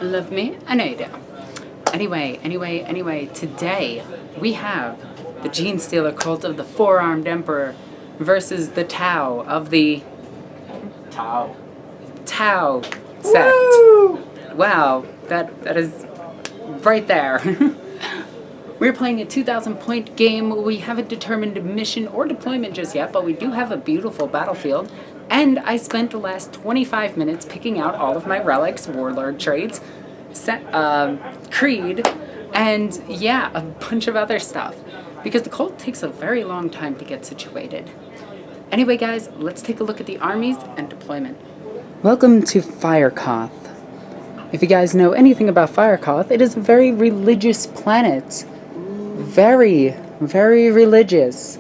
Love me? I know you do. Anyway, today we have the Genestealer cult of the Four-Armed Emperor versus the Tau of the Tau sect. Woo! Wow, that is right there. We're playing a 2,000 point game. We haven't determined mission or deployment just yet, but we do have a beautiful battlefield. And I spent the last 25 minutes picking out all of my relics, warlord traits, creed, and yeah, a bunch of other stuff. Because the cult takes a very long time to get situated. Anyway, guys, let's take a look at the armies and deployment. Welcome to firekoth. If you guys know anything about firekoth, it is a very religious planet. Very, very religious.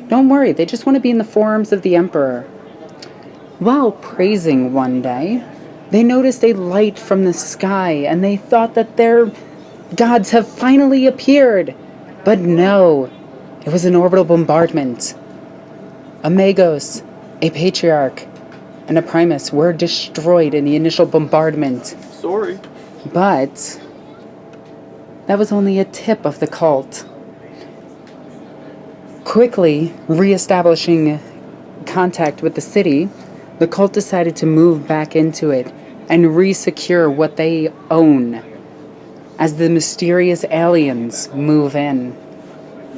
Don't worry, they just want to be in the forms of the Emperor. While praising one day, they noticed a light from the sky and they thought that their gods have finally appeared. But no, it was an orbital bombardment. A Magos, a Patriarch, and a Primus were destroyed in the initial bombardment. Sorry. But that was only a tip of the cult. Quickly re-establishing contact with the city, the cult decided to move back into it and re-secure what they own as the mysterious aliens move in.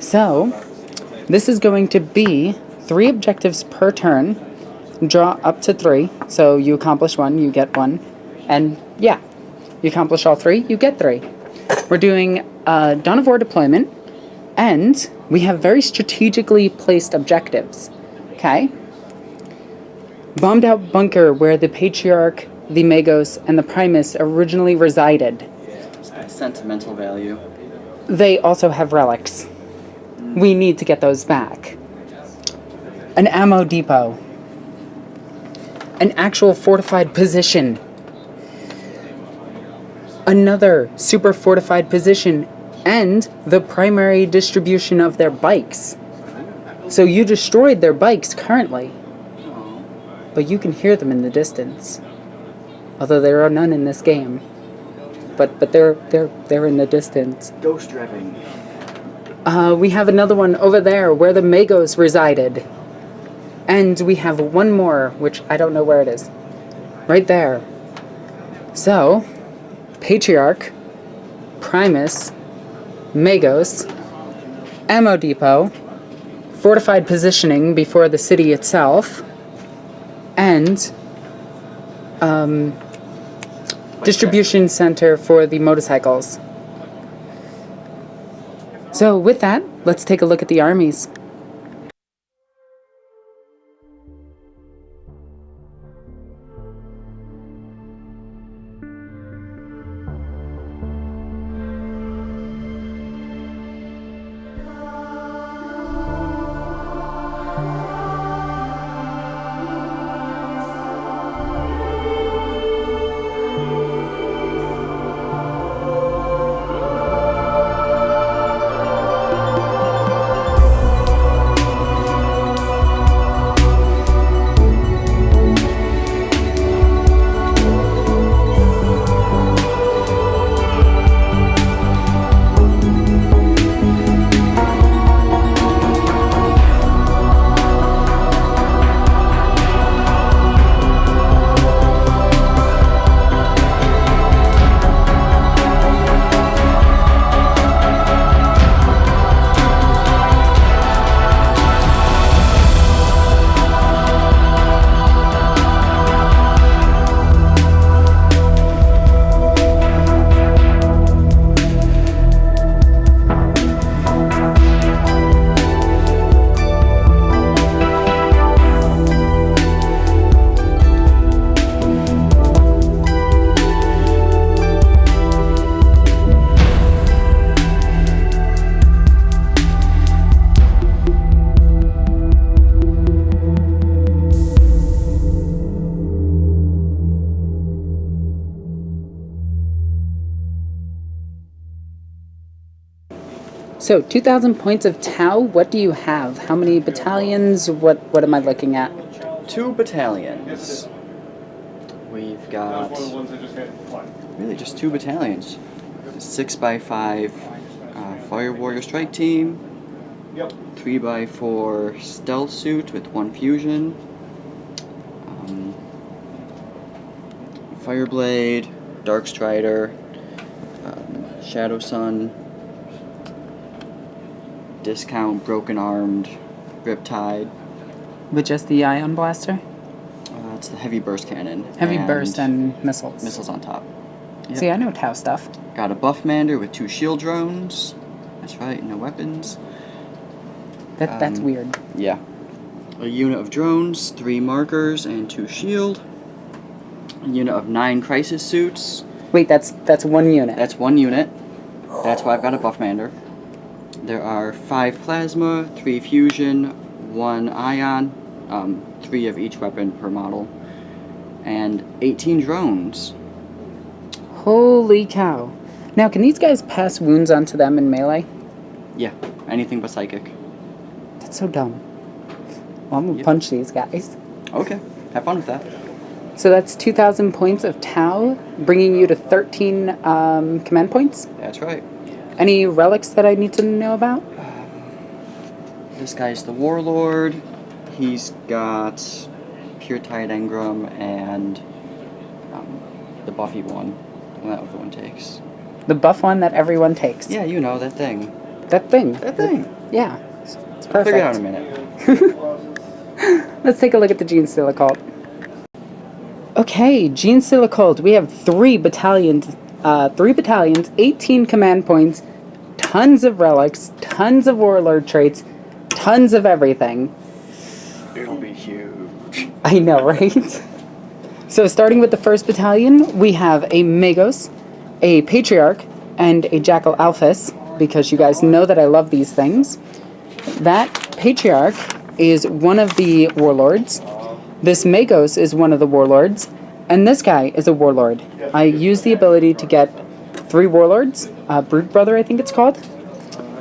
So, this is going to be 3 objectives per turn. Draw up to 3, so you accomplish 1, you get 1. And yeah, you accomplish all 3, you get 3. We're doing Dawn of War deployment, and we have very strategically placed objectives. Okay? Bombed out bunker where the Patriarch, the Magos, and the Primus originally resided. Sentimental value. They also have relics. We need to get those back. An ammo depot. An actual fortified position. Another super fortified position, and the primary distribution of their bikes. So you destroyed their bikes currently, but you can hear them in the distance. Although there are none in this game, but they're in the distance. Ghost driving. We have another one over there where the Magos resided. And we have one more, which I don't know where it is. Right there. So, Patriarch, Primus, Magos, Ammo Depot, fortified positioning before the city itself, and distribution center for the motorcycles. So with that, let's take a look at the armies. So, 2,000 points of Tau, what do you have? How many battalions? What am I looking at? 2 battalions. We've got really just 2 battalions. 6x5 Fire Warrior Strike Team, 3x4 Stealth Suit with 1 fusion, Fireblade, Dark Strider, Shadow Sun, Discount Broken Armed, Riptide. With just the Ion Blaster? It's the Heavy Burst Cannon. Heavy Burst and Missiles. Missiles on top. Yep. See, I know Tau stuff. Got a Buff Mander with 2 shield drones. That's right, no weapons. That's weird. Yeah. A unit of drones, 3 markers, and 2 shield. A unit of 9 crisis suits. Wait, that's 1 unit. That's 1 unit. That's why I've got a Buff Mander. There are 5 plasma, 3 fusion, 1 ion, 3 of each weapon per model, and 18 drones. Holy cow. Now, can these guys pass wounds onto them in melee? Yeah, anything but psychic. That's so dumb. Well, I'm gonna punch these guys. Okay, have fun with that. So that's 2,000 points of Tau, bringing you to 13 command points. That's right. Any relics that I need to know about? This guy's the Warlord. He's got Pure Tide Engram and the Buffy one that everyone takes. The buff one that everyone takes. Yeah, you know, that thing. That thing. That thing. Yeah. It's perfect. I'll figure it out in a minute. Let's take a look at the Genestealer cult. Okay, Genestealer cult. We have 3 battalions, 18 command points, tons of relics, tons of warlord traits, tons of everything. It'll be huge. I know, right? So starting with the 1st battalion, we have a Magos, a Patriarch, and a Jackal Alphys, because you guys know that I love these things. That Patriarch is one of the warlords. This Magos is one of the warlords, and this guy is a warlord. I use the ability to get 3 warlords, Brood Brother I think it's called,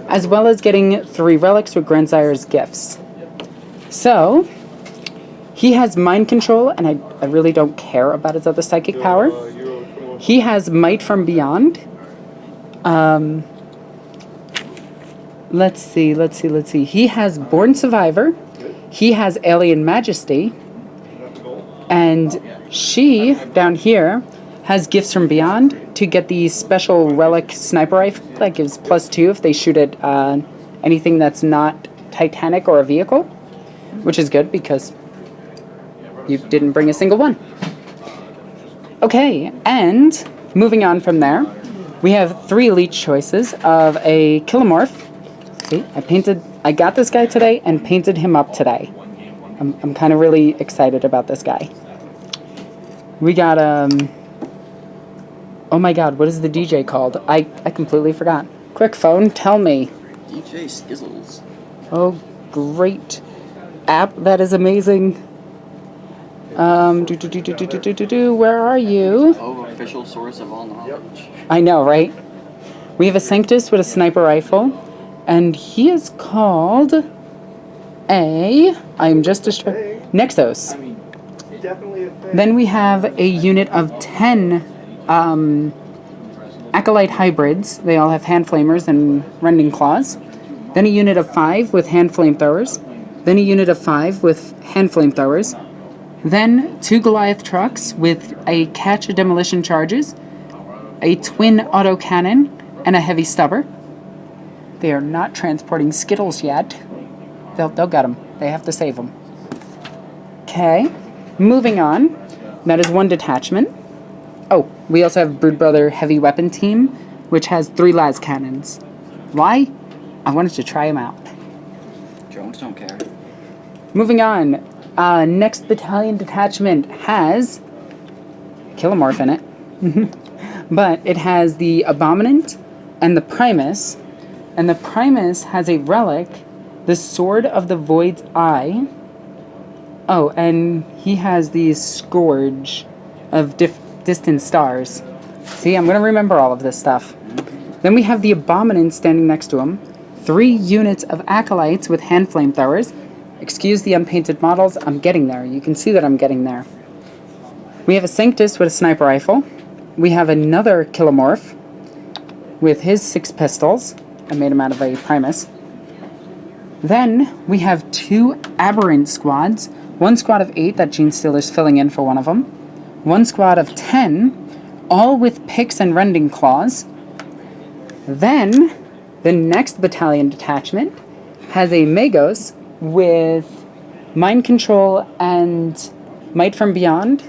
as well as getting 3 relics with Grandsire's gifts. So, he has mind control, and I really don't care about his other psychic power. He has Might from Beyond. Let's see. He has Born Survivor. He has Alien Majesty. And she, down here, has Gifts from Beyond to get the special relic sniper rifle that gives +2 if they shoot at anything that's not Titanic or a vehicle, which is good because you didn't bring a single one. Okay, and moving on from there, we have 3 elite choices of a Kilomorph. See, I got this guy today and painted him up today. I'm kind of really excited about this guy. We got, oh my god, what is the DJ called? I completely forgot. Quick phone, tell me. DJ Skizzles. Oh, great app, that is amazing. Where are you? Oh, official source of all knowledge. I know, right? We have a Sanctus with a sniper rifle, and he is called I'm just Nexos. Then we have a unit of 10 Acolyte hybrids. They all have hand flamers and rending claws. Then a unit of 5 with hand flamethrowers. Then a unit of 5 with hand flamethrowers. Then 2 Goliath trucks with a catch of demolition charges, a twin autocannon, and a heavy stubber. They are not transporting Skittles yet. They'll get them. They have to save them. Okay, moving on. That is 1 detachment. Oh, we also have Brood Brother Heavy Weapon Team, which has 3 las cannons. Why? I wanted to try them out. Drones don't care. Moving on. Next battalion detachment has Kilomorph in it. But it has the Abominant and the Primus. And the Primus has a relic, the Sword of the Void's Eye. Oh, and he has the Scourge of Distant Stars. See, I'm going to remember all of this stuff. Then we have the Abominant standing next to him. 3 units of Acolytes with hand flamethrowers. Excuse the unpainted models, I'm getting there. You can see that I'm getting there. We have a Sanctus with a sniper rifle. We have another Kilomorph with his 6 pistols. I made him out of a Primus. Then we have 2 Aberrant squads. 1 squad of 8 that Genestealer's filling in for one of them. 1 squad of 10, all with picks and rending claws. Then the next battalion detachment has a Magos with mind control and might from beyond.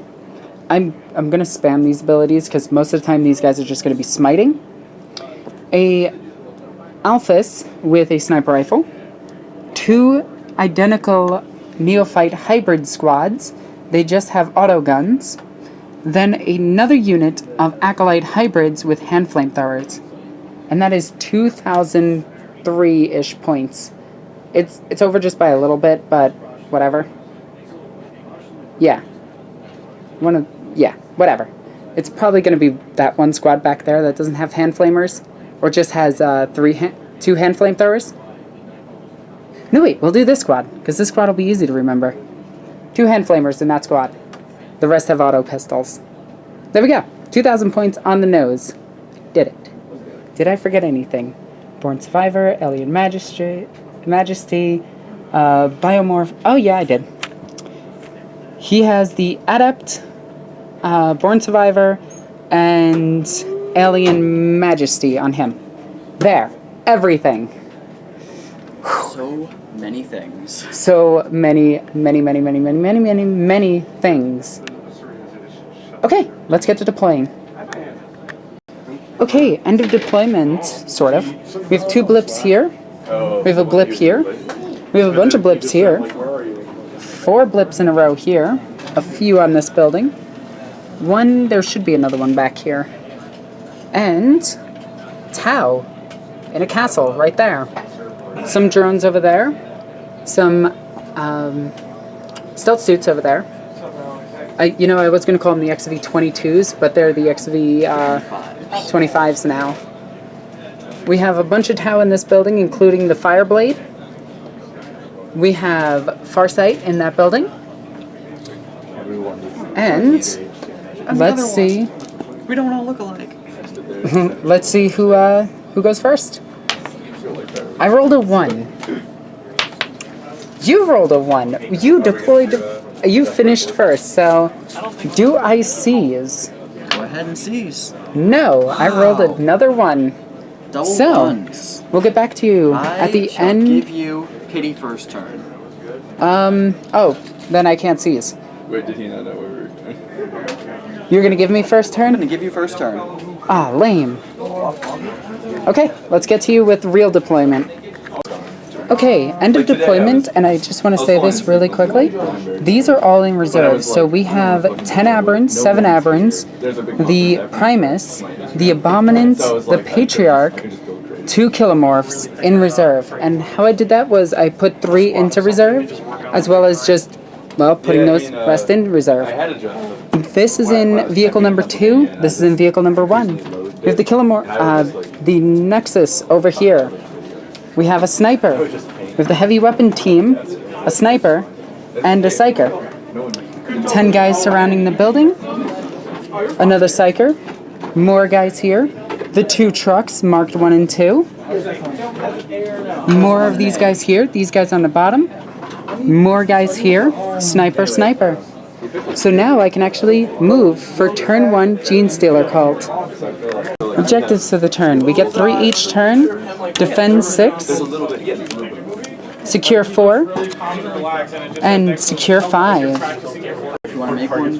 I'm going to spam these abilities because most of the time these guys are just going to be smiting. A Alphys with a sniper rifle. 2 identical neophyte hybrid squads. They just have auto guns. Then another unit of acolyte hybrids with hand flamethrowers. And that is 2,003-ish points. It's over just by a little bit, but whatever. Yeah. Whatever. It's probably going to be that one squad back there that doesn't have hand flamers, or just has 2 hand flamethrowers. No, wait, we'll do this squad, because this squad will be easy to remember. 2 hand flamers in that squad. The rest have auto pistols. There we go. 2,000 points on the nose. Did it. Did I forget anything? Born Survivor, Alien Majesty, Biomorph. Oh yeah, I did. He has the Adept, Born Survivor, and Alien Majesty on him. There. Everything. So many things. So many things. Okay, let's get to deploying. Okay, end of deployment, sort of. We have 2 blips here. We have a blip here. We have a bunch of blips here. 4 blips in a row here. A few on this building. There should be another one back here. And Tau in a castle right there. Some drones over there. Some stealth suits over there. I was going to call them the XV-22s, but they're the XV-25s now. We have a bunch of Tau in this building, including the Fireblade. We have Farsight in that building. And let's see. We don't all look alike. Let's see who goes first. I rolled a 1. You rolled a 1. You deployed. You finished first. So, do I seize? Go ahead and seize. No, wow. I rolled another 1. Double ones. We'll get back to you at the end. I give you pity first turn. Oh, then I can't seize. Wait, did he not know we were... You're gonna give me first turn? I'm gonna give you first turn. Ah, lame. Okay, let's get to you with real deployment. Okay, end of deployment, and I just want to say this really quickly. These are all in reserve, so we have 10 Aberrants, 7 Aberrants, the Primus, the Abominant, the Patriarch, 2 Kilomorphs in reserve. And how I did that was I put 3 into reserve, as well as just, putting those rest in reserve. This is in vehicle number 2, this is in vehicle number 1. We have the the Nexus over here. We have a sniper. We have the heavy weapon team, a sniper, and a psyker. 10 guys surrounding the building. Another psyker. More guys here. The 2 trucks marked 1 and 2. More of these guys here. These guys on the bottom. More guys here. Sniper, sniper. So now I can actually move for turn 1 Genestealer cult. Objectives for the turn. We get 3 each turn. Defend 6. Secure 4. And secure 5.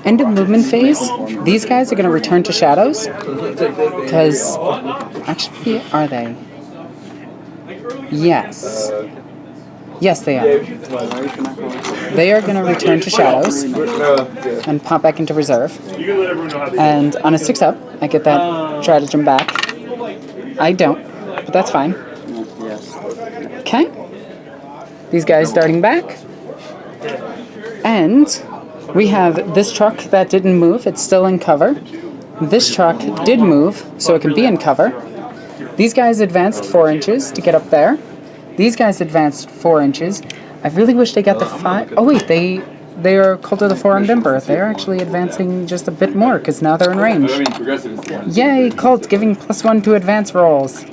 End of movement phase. These guys are going to return to shadows. Because, actually, are they? Yes. Yes, they are. They are going to return to shadows and pop back into reserve. And on a 6-up, I get that stratagem back. I don't, but that's fine. Okay. These guys starting back. And we have this truck that didn't move. It's still in cover. This truck did move, so it can be in cover. These guys advanced 4 inches to get up there. These guys advanced 4 inches. I really wish they got the 5. Oh wait, they they are Cult of the Four-Armed Emperor. They're actually advancing just a bit more, because now they're in range. Yay, Cult, giving +1 to advance rolls.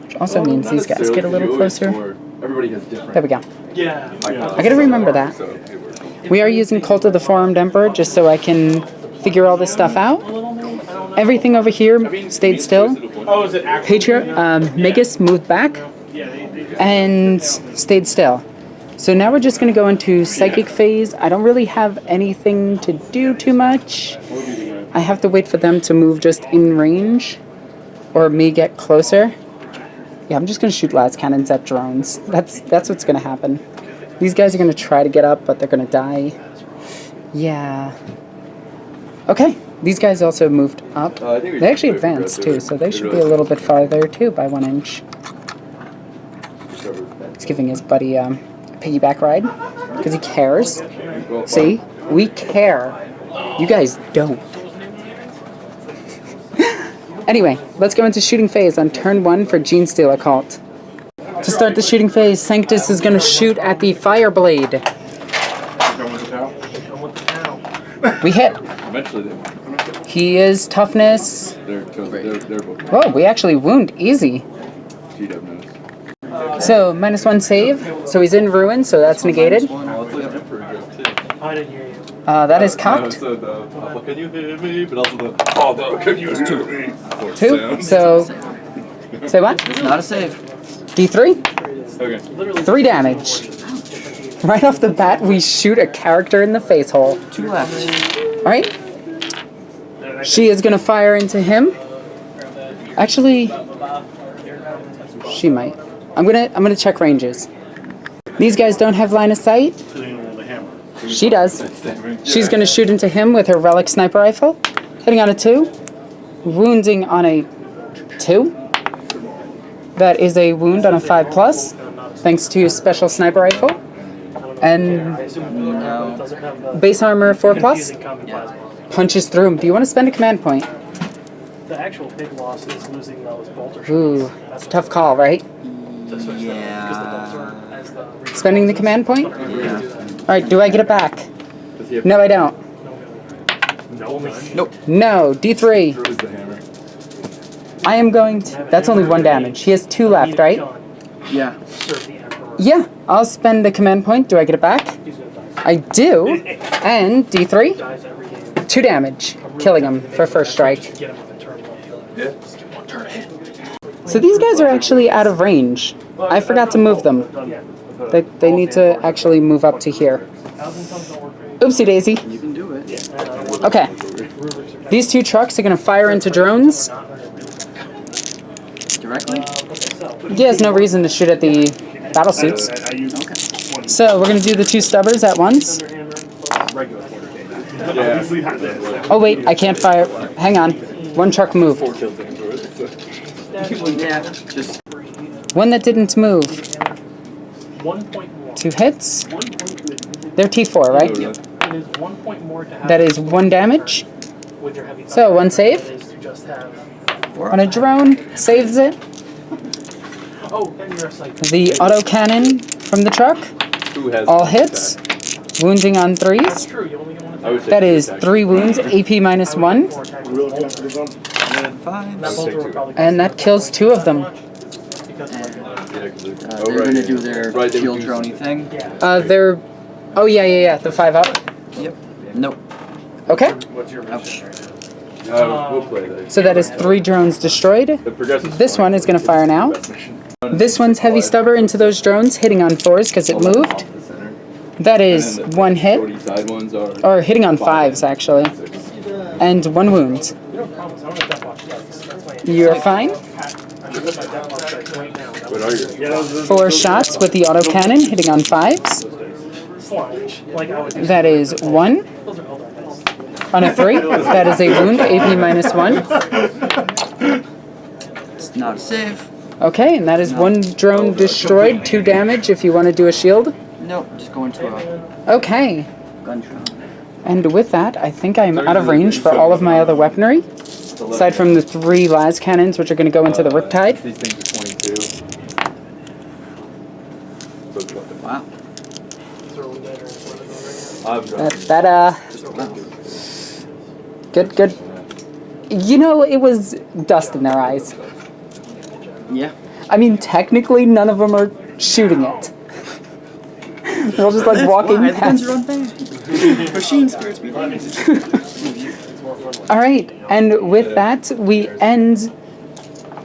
Which also means these guys get a little closer. There we go. I gotta remember that. We are using Cult of the Four-Armed Emperor just so I can figure all this stuff out. Everything over here stayed still. Magus moved back and stayed still. So now we're just going to go into Psychic phase. I don't really have anything to do too much. I have to wait for them to move just in range or me get closer. Yeah, I'm just going to shoot las cannons at drones. That's what's going to happen. These guys are going to try to get up, but they're going to die. Yeah. Okay. These guys also moved up. They actually advanced too, so they should be a little bit farther too by 1 inch. He's giving his buddy a piggyback ride because he cares. See? We care. You guys don't. Anyway, let's go into shooting phase on turn 1 for Genestealer Cult. To start the shooting phase, Sanctus is going to shoot at the Fireblade. We hit. He is toughness. Whoa, we actually wound easy. So, -1 save. So he's in ruin, so that's negated. That is cocked. Can you hear me? But also the can you hear me? 2. So, say what? It's not a save. D3. Okay. 3 damage. Right off the bat, we shoot a character in the face hole. 2 left. Alright. She is gonna fire into him. Actually, she might. I'm gonna check ranges. These guys don't have line of sight. She does. She's gonna shoot into him with her Relic sniper rifle. Hitting on a 2. Wounding on a 2. That is a wound on a 5+, thanks to special sniper rifle. And base armor 4+. Punches through him. Do you want to spend a command point? The actual big loss is losing those bolter shots. Ooh, it's a tough call, right? Yeah. Spending the command point? Yeah. Alright, do I get it back? No, I don't. Nope. No, D3. I am going to... That's only 1 damage. He has 2 left, right? Yeah. Yeah, I'll spend a command point. Do I get it back? I do. And D3. 2 damage. Killing him for first strike. So these guys are actually out of range. I forgot to move them. They need to actually move up to here. Oopsie daisy. You can do it. Okay. These 2 trucks are going to fire into drones. Directly? He has no reason to shoot at the battlesuits. Okay. So we're going to do the 2 stubbers at once. Oh wait, I can't fire. Hang on. 1 truck move. Yeah, just... 1 that didn't move. 2 hits. They're T4, right? That is 1 damage. So 1 save. On a drone. Saves it. The autocannon from the truck. All hits. Wounding on 3s. That is 3 wounds, AP -1. 5. And that kills 2 of them. They're going to do their shield droney thing. They're... Oh, yeah, the 5 up. Yep. Nope. Okay. Ouch. We'll play that. So that is 3 drones destroyed. This one is going to fire now. This one's heavy stubber into those drones, hitting on 4s because it moved. That is 1 hit. Or hitting on 5s, actually. And 1 wound. You're fine. 4 shots with the autocannon, hitting on 5s. That is 1. On a 3, that is a wound, AP -1. It's not a save. Okay, and that is 1 drone destroyed, 2 damage if you want to do a shield. Nope, just go into a Okay. gun shot. And with that, I think I'm out of range for all of my other weaponry. Aside from the 3 las cannons, which are going to go into the Riptide. These things are 22. Wow. Good. You know, it was dust in their eyes. Yeah. I mean, technically, none of them are shooting it. They're all just like walking past. Machine spirits be damaged. All right, and with that, we end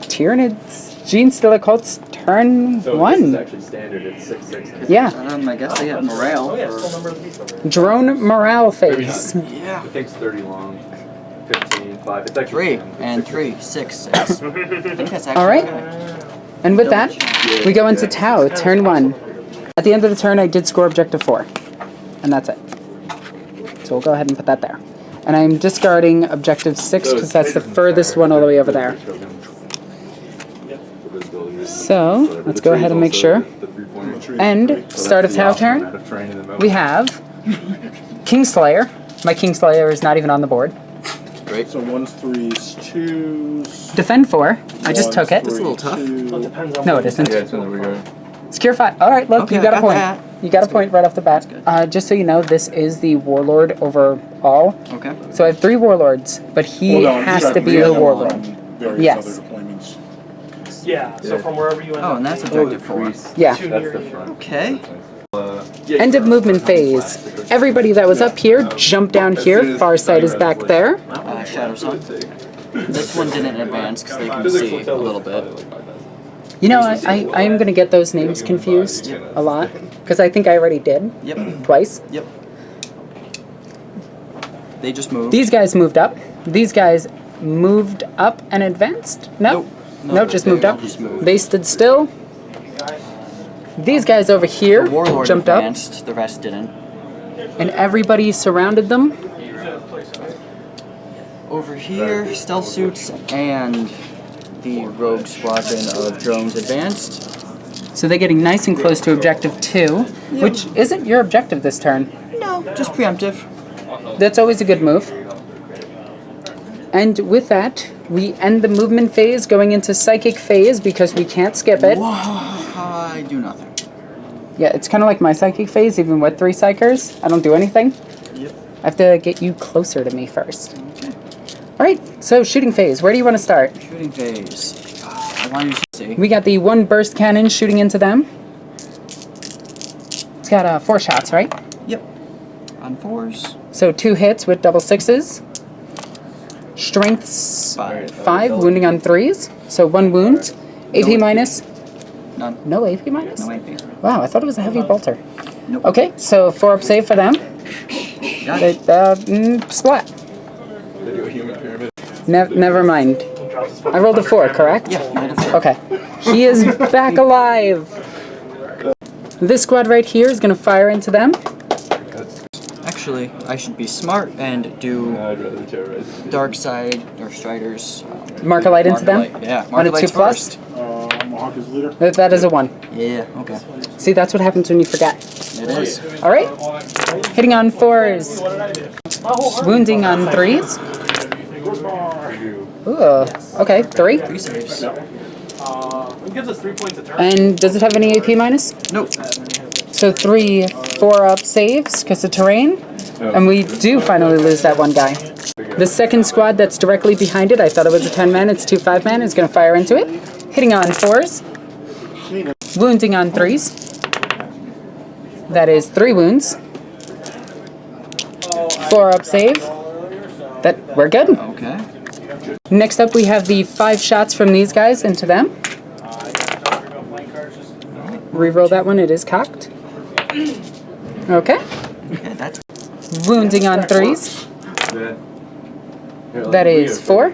Tyranids Genestealer Cult's turn So this is 1. actually standard. It's 6/6. Yeah, I guess they have morale. drone morale phase. Yeah. It takes 30 long. 15, 5. It's actually 3 10. and 3, 6, 6. I think that's actually All right. good. And with that, we go into Tau, turn 1. At the end of the turn, I did score objective 4, and that's it. So we'll go ahead and put that there. And I'm discarding objective 6 because that's the furthest one all the way over there. So let's go ahead and make sure. And start of Tau turn, we have Kingslayer. My Kingslayer is not even on the board. Great. So 1s, 3s, 2s. Defend 4. I just took it. It's a little tough. No, it isn't. Yeah, so there we go. Secure 5. All right, look, Okay, you got a I got point. that. You got a point right off the bat. Just so you know, this is the warlord over all. Okay. So I have 3 warlords, but he Hold on, has you to got be the Brianna warlord. on various Yes. other deployments. Yeah, so from wherever you end Oh, up and that's being, objective 4. Yeah. to That's near the you. front. Okay. End of movement phase. Everybody that was up here, jump down here. Far side is back there. Shadow Sun. This one didn't advance because they can see a little bit. You know, I am going to get those names confused a lot, because I think I already did. Yep. Twice. Yep. They just moved. These guys moved up. These guys moved up and advanced? No? Nope. No, just moved up. Just moved. They stood still. These guys over here The Warlord jumped advanced, the rest didn't. up, and everybody surrounded them. Over here, stealth suits and the rogue squadron of drones advanced. So they're getting nice and close to objective 2, which isn't your objective this turn. No, just preemptive. That's always a good move. And with that, we end the movement phase going into psychic phase because we can't skip it. I do nothing. Yeah, it's kind of like my psychic phase, even with 3 psychers. I don't do anything. Yep. I have to get you closer to me first. All right, so shooting phase. Where do you want to start? Shooting phase. I want to see. We got the 1 burst cannon shooting into them. It's got 4 shots, right? Yep. On 4s. So 2 hits with double 6s. Strength's 5, wounding on 3s. So 1 wound. AP minus. None. No AP minus? No AP. Wow, I thought it was a heavy bolter. Nope. Okay, so 4 up save for them. Got it. Splat. They do a human pyramid. Never mind. I rolled a 4, correct? Yeah. rolled a 4. Okay. He is back alive. This squad right here is going to fire into them. Actually, I should be smart and do I'd rather terrorize. dark side or striders. Mark a light into them. Light. Yeah. On a Mark 2 lights plus. first. Mohawk is leader. That is a 1. Yeah. Okay. See, that's what happens when you forget. It is. All right. Hitting on 4s. Wounding on 3s. Ooh. Okay, 3. 3 saves. It gives us 3 points a turn. And does it have any AP minus? Nope. So 3 4-up saves because of terrain. And we do finally lose that one guy. The second squad that's directly behind it, I thought it was a 10-man, it's 2 5-man, is going to fire into it. Hitting on 4s. Wounding on 3s. That is 3 wounds. 4-up save. We're good. Okay. Next up we have the 5 shots from these guys into them. Reroll that one, it is cocked. Okay. Yeah, that's Wounding on 3s. That is 4.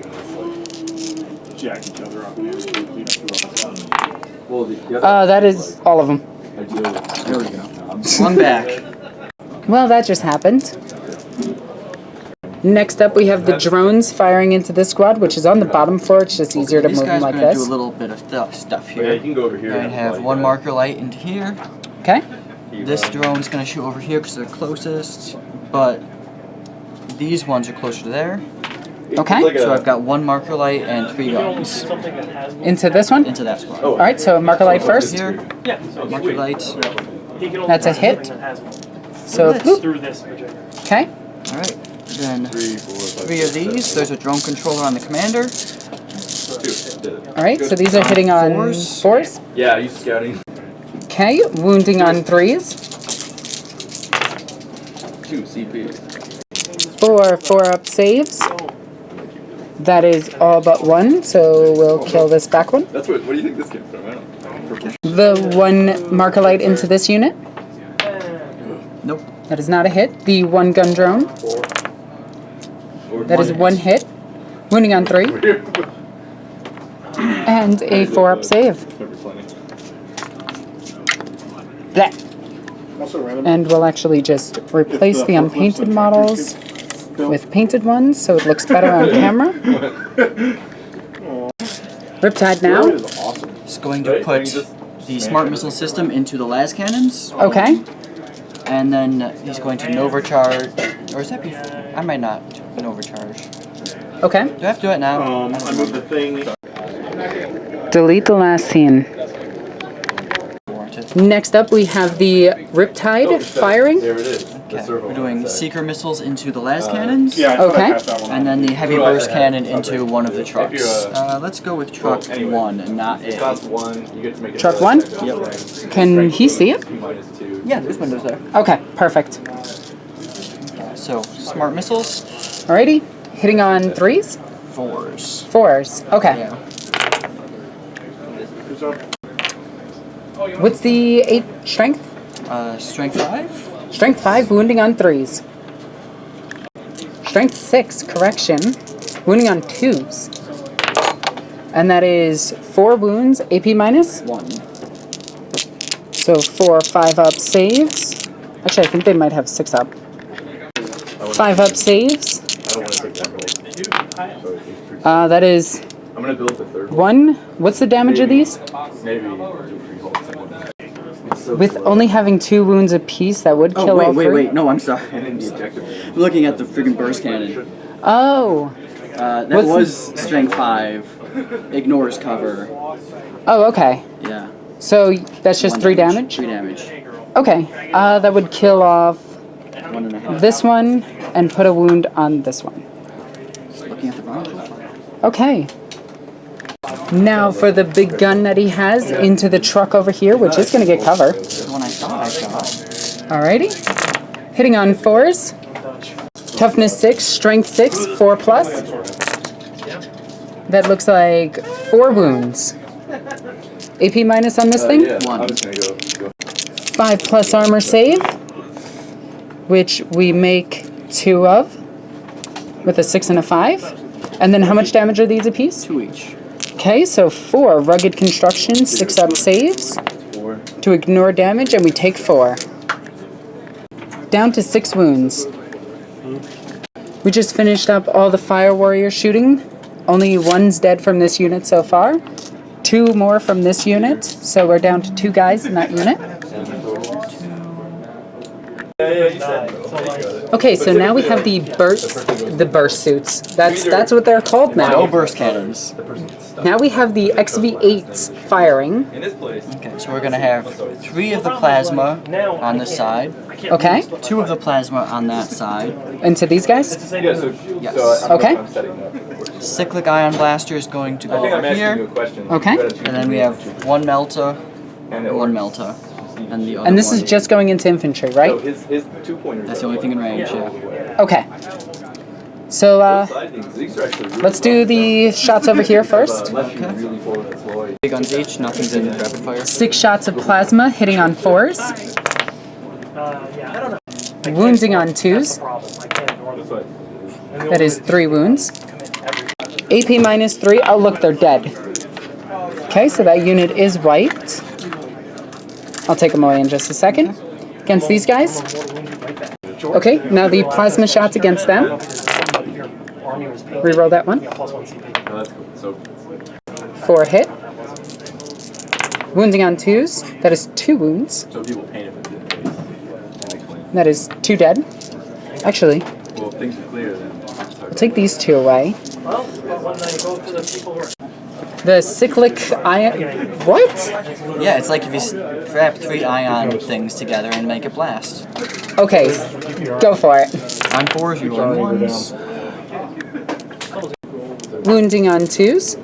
Jack each other up. Well, the other That is all of them. idea was there we go. One back. Well, that just happened. Next up, we have the drones firing into this squad, which is on the bottom floor. It's just easier to These move them guys are like gonna do a this. little bit of stuff yeah, you here. can go over here. Going to have 1 marker light into here. Okay. This drone's gonna shoot over here because they're closest, but these ones are closer to there. Okay. So I've got 1 marker light and 3 guns Something that has Into this one. into that squad. All right. So marker light first. Here, Yeah, so marker light. he can only That's a cast something hit. that has one. So, Blitz. boop. Through this Virginia. Okay. Alright, then 3, 4, 5, 3 of 6, these. 7, There's a drone controller on the commander. 2. Alright, so these are hitting on Fours. 4s. Yeah, I used scouting. Okay, wounding on 3s. 2 CP. 4 4-up saves. That is all but 1, so we'll kill this back one. That's what do you think this came from? I don't know. The 1 Markalite into this unit. Nope. That is not a hit. The 1 gun drone. That is 1 hit. Wounding on 3. And a 4-up save. Blech. Also random. And we'll actually just replace the unpainted models with painted ones so it looks better on camera. Riptide now. is awesome. He's going to put the smart missile system into the las cannons, Okay. and then he's going to Nova charge. Or is that before? I might not Nova charge. Okay. Do I have to do it now? I moved the thing. Delete the last scene. Warranted. Next up, we have the Riptide firing. There it is. Okay. We're doing seeker missiles into the las cannons. Yeah, I thought Okay. I passed that one. And then the heavy burst cannon into one of the trucks. you're, Let's go with truck anyway. 1 and not It A. costs 1. You get to make it. Truck 1? Yep. Can he see it? -2. Yeah, there's windows there. Okay, perfect. So, smart missiles, Alrighty. Hitting on 3s? 4s. 4s. Okay. Yeah. Who's up? What's the 8 strength? Strength 5? Strength 5, wounding on 3s. Strength 6, correction. Wounding on 2s. And that is 4 wounds, AP minus. 1. So 4 5-up saves. Actually, I think they might have 6-up. 5-up saves. I don't want to take one roll. That is I'm gonna build the third 1. What's the damage of these? Maybe do 3 holes. It's so With slow. only having 2 wounds apiece, that would kill all 3. No, I'm sorry. And then the objective. I'm looking at the friggin' burst cannon. Oh. That What's was strength 5. Ignores cover. Oh, okay. Yeah. So that's just 3 damage? 3 damage. Okay. That would kill off 1.5. this one and put a wound on this one. Just looking at the ground profile. Okay. Now for the big gun that he has into the truck over here, which is going to get cover. The one I thought I shot. Alrighty. Hitting on 4s. Toughness 6, strength 6, 4 plus. That looks like 4 wounds. AP minus on this thing. Yeah, 1. I'm just gonna go. 5 plus armor save, which we make 2 of with a 6 and a 5. And then how much damage are these apiece? 2 each. Okay, so 4 rugged construction, 6-up saves 4. to ignore damage, and we take 4. Down to 6 wounds. We just finished up all the fire warrior shooting. Only 1's dead from this unit so far. 2 more from this unit, so we're down to 2 guys in that unit. Okay, so now we have the burst suits. That's what they're called No now. burst cannons. Now we have the XV8s firing. In this place. Okay, so we're gonna have 3 of the plasma on this side, Okay, 2 of the plasma on that side. into these guys. Yeah, so, Yes. so Okay. I'm setting up. Cyclic ion blaster is going to I go think I'm over asking you a here, question. Okay. You gotta choose and then we have 1 melta, and it 1 works. melta, and the other And this one. is just going into infantry, So right? his 2-pointers. That's the only thing in range. Yeah. Okay. So Side things, these are actually really let's do the shots over here first. unless you really forward deploy. Big guns each. Nothing's in rapid fire. 6 shots of plasma hitting on 4s, Yeah, I don't know. wounding on 2s. Problem. I can't ignore This them. way. That is 3 wounds. Commit every. AP minus 3. Oh, look, they're dead. Okay, so that unit is wiped. I'll take them away in just a second. Against these guys. Okay, now the plasma shots against them. Reroll that one. No, that's cool. So 4 hit. Wounding on 2s. That is 2 wounds. people paint it with it. And explain. That is 2 dead. Actually, Well, if things are clear, then. I'll take these 2 away. Well, but when they go for the people who are The cyclic ion. What? Yeah, it's like if you strap 3 ion things together and make it blast. Okay, go for it. On 4s, you roll 1s. Wounding on 2s.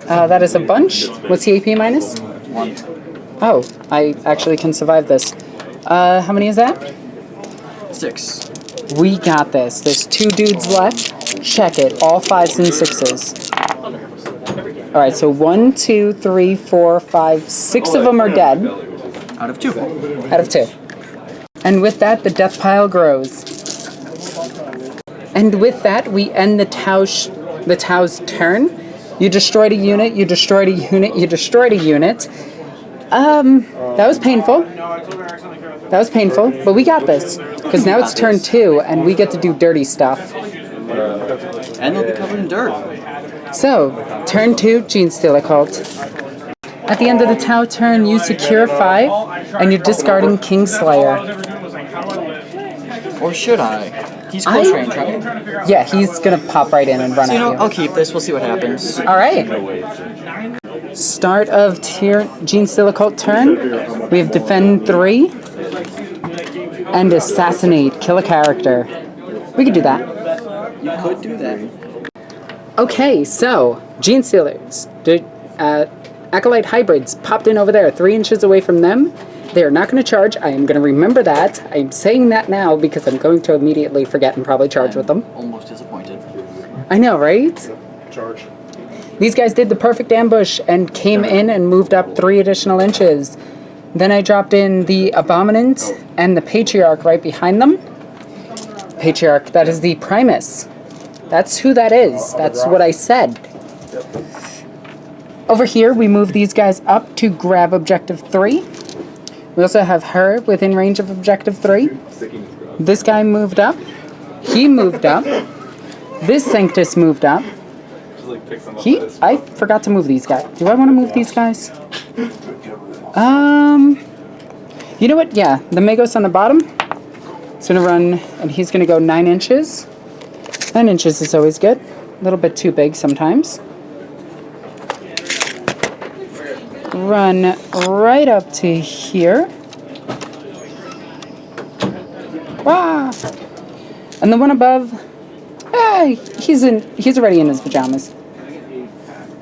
That is a bunch. What's the AP minus? 1. Oh, I actually can survive this. How many is that? 6. We got this. There's 2 dudes left. Check it. All 5s and 6s. Alright, so 1, 2, 3, 4, 5, 6 of them are dead. Out of 2. Out of 2. And with that, the death pile grows. And with that, we end the Tau's turn. You destroyed a unit, you destroyed a unit, you destroyed a unit. That was painful. That was painful, but we got this. Because now it's turn 2, and we get to do dirty stuff. And they'll be covered in dirt. So, turn 2, Genestealer cult. At the end of the Tau turn, you secure 5, and you're discarding Kingslayer. Or should I? He's close range, right? Yeah, he's gonna pop right in and run So, at you. I'll keep this. We'll see what happens. Alright. Start of Genestealer cult turn. We have defend 3 and assassinate, kill a character. We could do that. You could do that. Okay, so Genestealers, Acolyte hybrids popped in over there, 3 inches away from them. They are not going to charge. I am going to remember that. I'm saying that now because I'm going to immediately forget and probably charge with them. Almost disappointed. I know, right? Charge. These guys did the perfect ambush and came in and moved up 3 additional inches. Then I dropped in the Abominant and the Patriarch right behind them. Patriarch, that is the Primus. That's who that is. That's what I said. Over here, we move these guys up to grab Objective 3. We also have her within range of Objective 3. This guy moved up. He moved up. This Sanctus moved up. I forgot to move these guys. Do I want to move these guys? You know what? Yeah, the Magos on the bottom. He's going to run, and he's going to go 9 inches. 9 inches is always good. A little bit too big sometimes. Run right up to here. Ah! And the one above, he's already in his pajamas.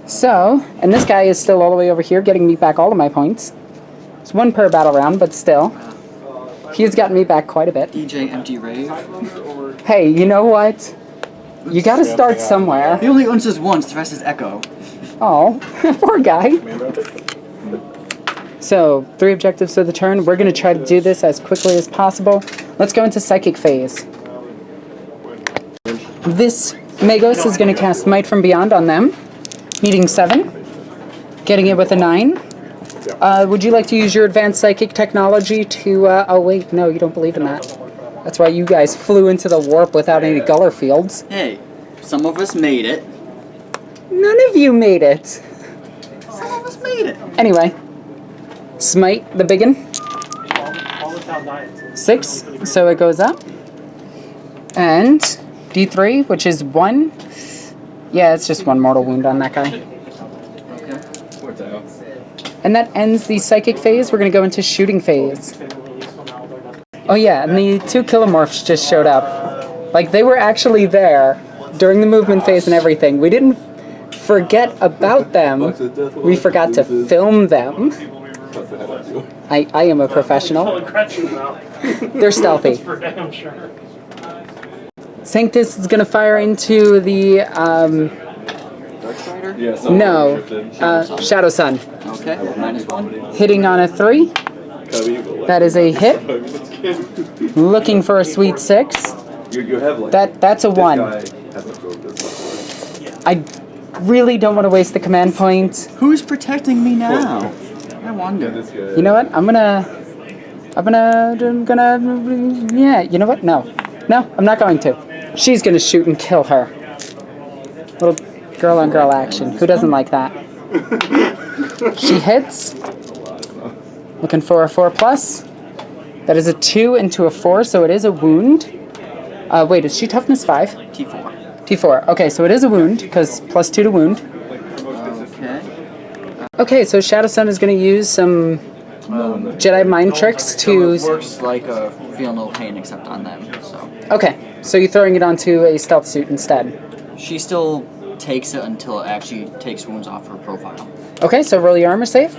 So, and this guy is still all the way over here, getting me back all of my points. It's 1 per battle round, but still. He's gotten me back quite a bit. DJ Empty Rave. Hey, you know what? You gotta start somewhere. He only owns this once, the rest is Echo. Oh, poor guy. So, 3 objectives of the turn. We're going to try to do this as quickly as possible. Let's go into Psychic phase. This Magos is going to cast Might from Beyond on them. Needing 7. Getting it with a 9. Would you like to use your advanced psychic technology to... oh, wait. No, you don't believe in that. That's why you guys flew into the warp without any Guller fields. Hey, some of us made it. None of you made it. Some of us made it. Anyway. Smite the biggin. All the town diets. 6, so it goes up. And D3, which is 1. Yeah, it's just 1 mortal wound on that guy. And that ends the psychic phase. We're going to go into shooting phase. Oh yeah, and the 2 kilomorphs just showed up. Like, they were actually there during the movement phase and everything. We didn't forget about them. We forgot to film them. I am a professional. They're stealthy. Sanctus is going to fire into the, no, Shadow Sun. Okay, -1. Hitting on a 3. That is a hit. Looking for a sweet 6. That's a 1. I really don't want to waste the command point. Who's protecting me now? I wonder. You know what? Yeah, you know what? No, I'm not going to. She's gonna shoot and kill her. Little girl on girl action. Who doesn't like that? She hits. Looking for a 4+. That is a 2 into a 4, so it is a wound. Wait, is she toughness 5? T4. T4. Okay, so it is a wound, because +2 to wound. Okay. Okay, so Shadow Sun is going to use some Jedi mind tricks to... Works like a feel no pain except on them, so. Okay, so you're throwing it onto a stealth suit instead. She still takes it until it actually takes wounds off her profile. Okay, so roll your armor save.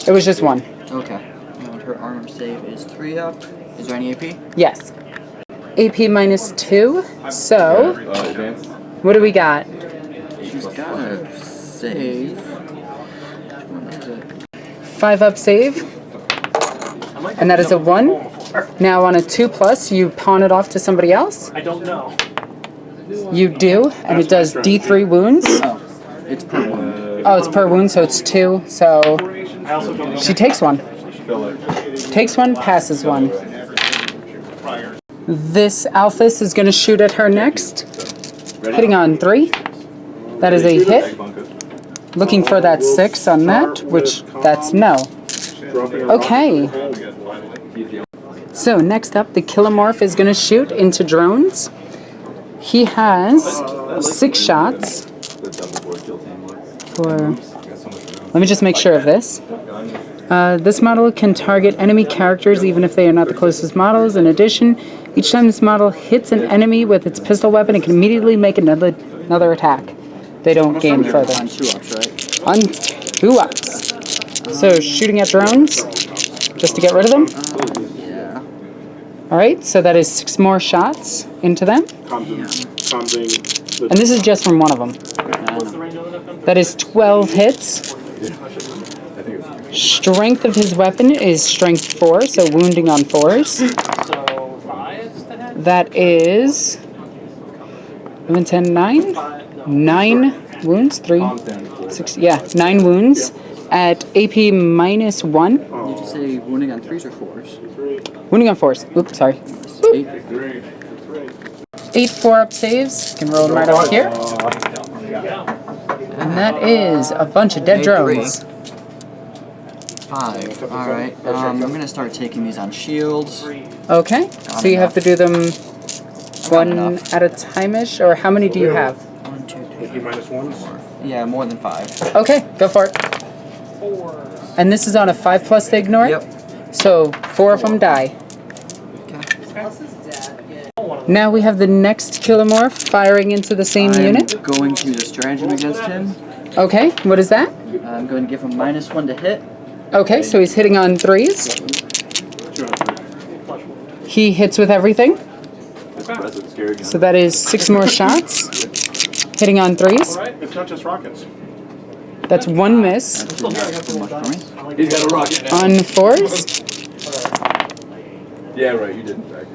It was just 1. Okay. And her armor save is 3 up. Is there any AP? Yes. AP -2, so Advance. what do we got? She's got a save. What is it? 5 up save, and that is a 1. Now on a 2+, you pawn it off to somebody else. I don't know. You do, and it does D3 wounds. Oh, it's per wound. Oh, it's per wound, so it's 2. So I also don't know. she takes 1. Fill it. Takes 1, passes 1. This Alphys is going to shoot at her next, hitting on 3. That is a hit. Looking for that 6 on that, which that's no. Okay. So next up, the Kilomorph is going to shoot into drones. He has 6 shots for... Let me just make sure of this. This model can target enemy characters even if they are not the closest models. In addition, each time this model hits an enemy with its pistol weapon, it can immediately make another attack. They don't gain further. On 2 ups, right? On 2 ups. So shooting at drones, just to get rid of them. Yeah. Alright, so that is 6 more shots into them. And this is just from one of them. What's the range of the weapon? That is 12 hits. Strength of his weapon is strength 4, so wounding on 4s. So 5 to hit? That is 11, 10, 9. 9 wounds, 3, 6, yeah, 9 wounds at AP -1. Did you say wounding on 3s or 4s? Wounding on 4s. Oops, sorry. 8. 8 4-up saves. Can roll them right over here. And that is a bunch of dead drones. 5. Alright. I'm going to start taking these on shields. Okay, so you have to do them one enough. at a time-ish, or how many do you have? 1, 2, 3, -1s. 4. Yeah, more than 5. Okay, go for it. 4. And this is on a 5+ to ignore it? Yep. So 4 of them die. Now we have the next Kilomorph firing into the same unit. I'm going to use a stratagem against him. Okay, what is that? I'm going to give him -1 to hit. Okay, so he's hitting on 3s. He hits with everything. So that is 6 more shots. Hitting on 3s. It's not just rockets. That's 1 miss. Too much for me. He's got a rocket now. On 4s. Yeah, right, you did in fact.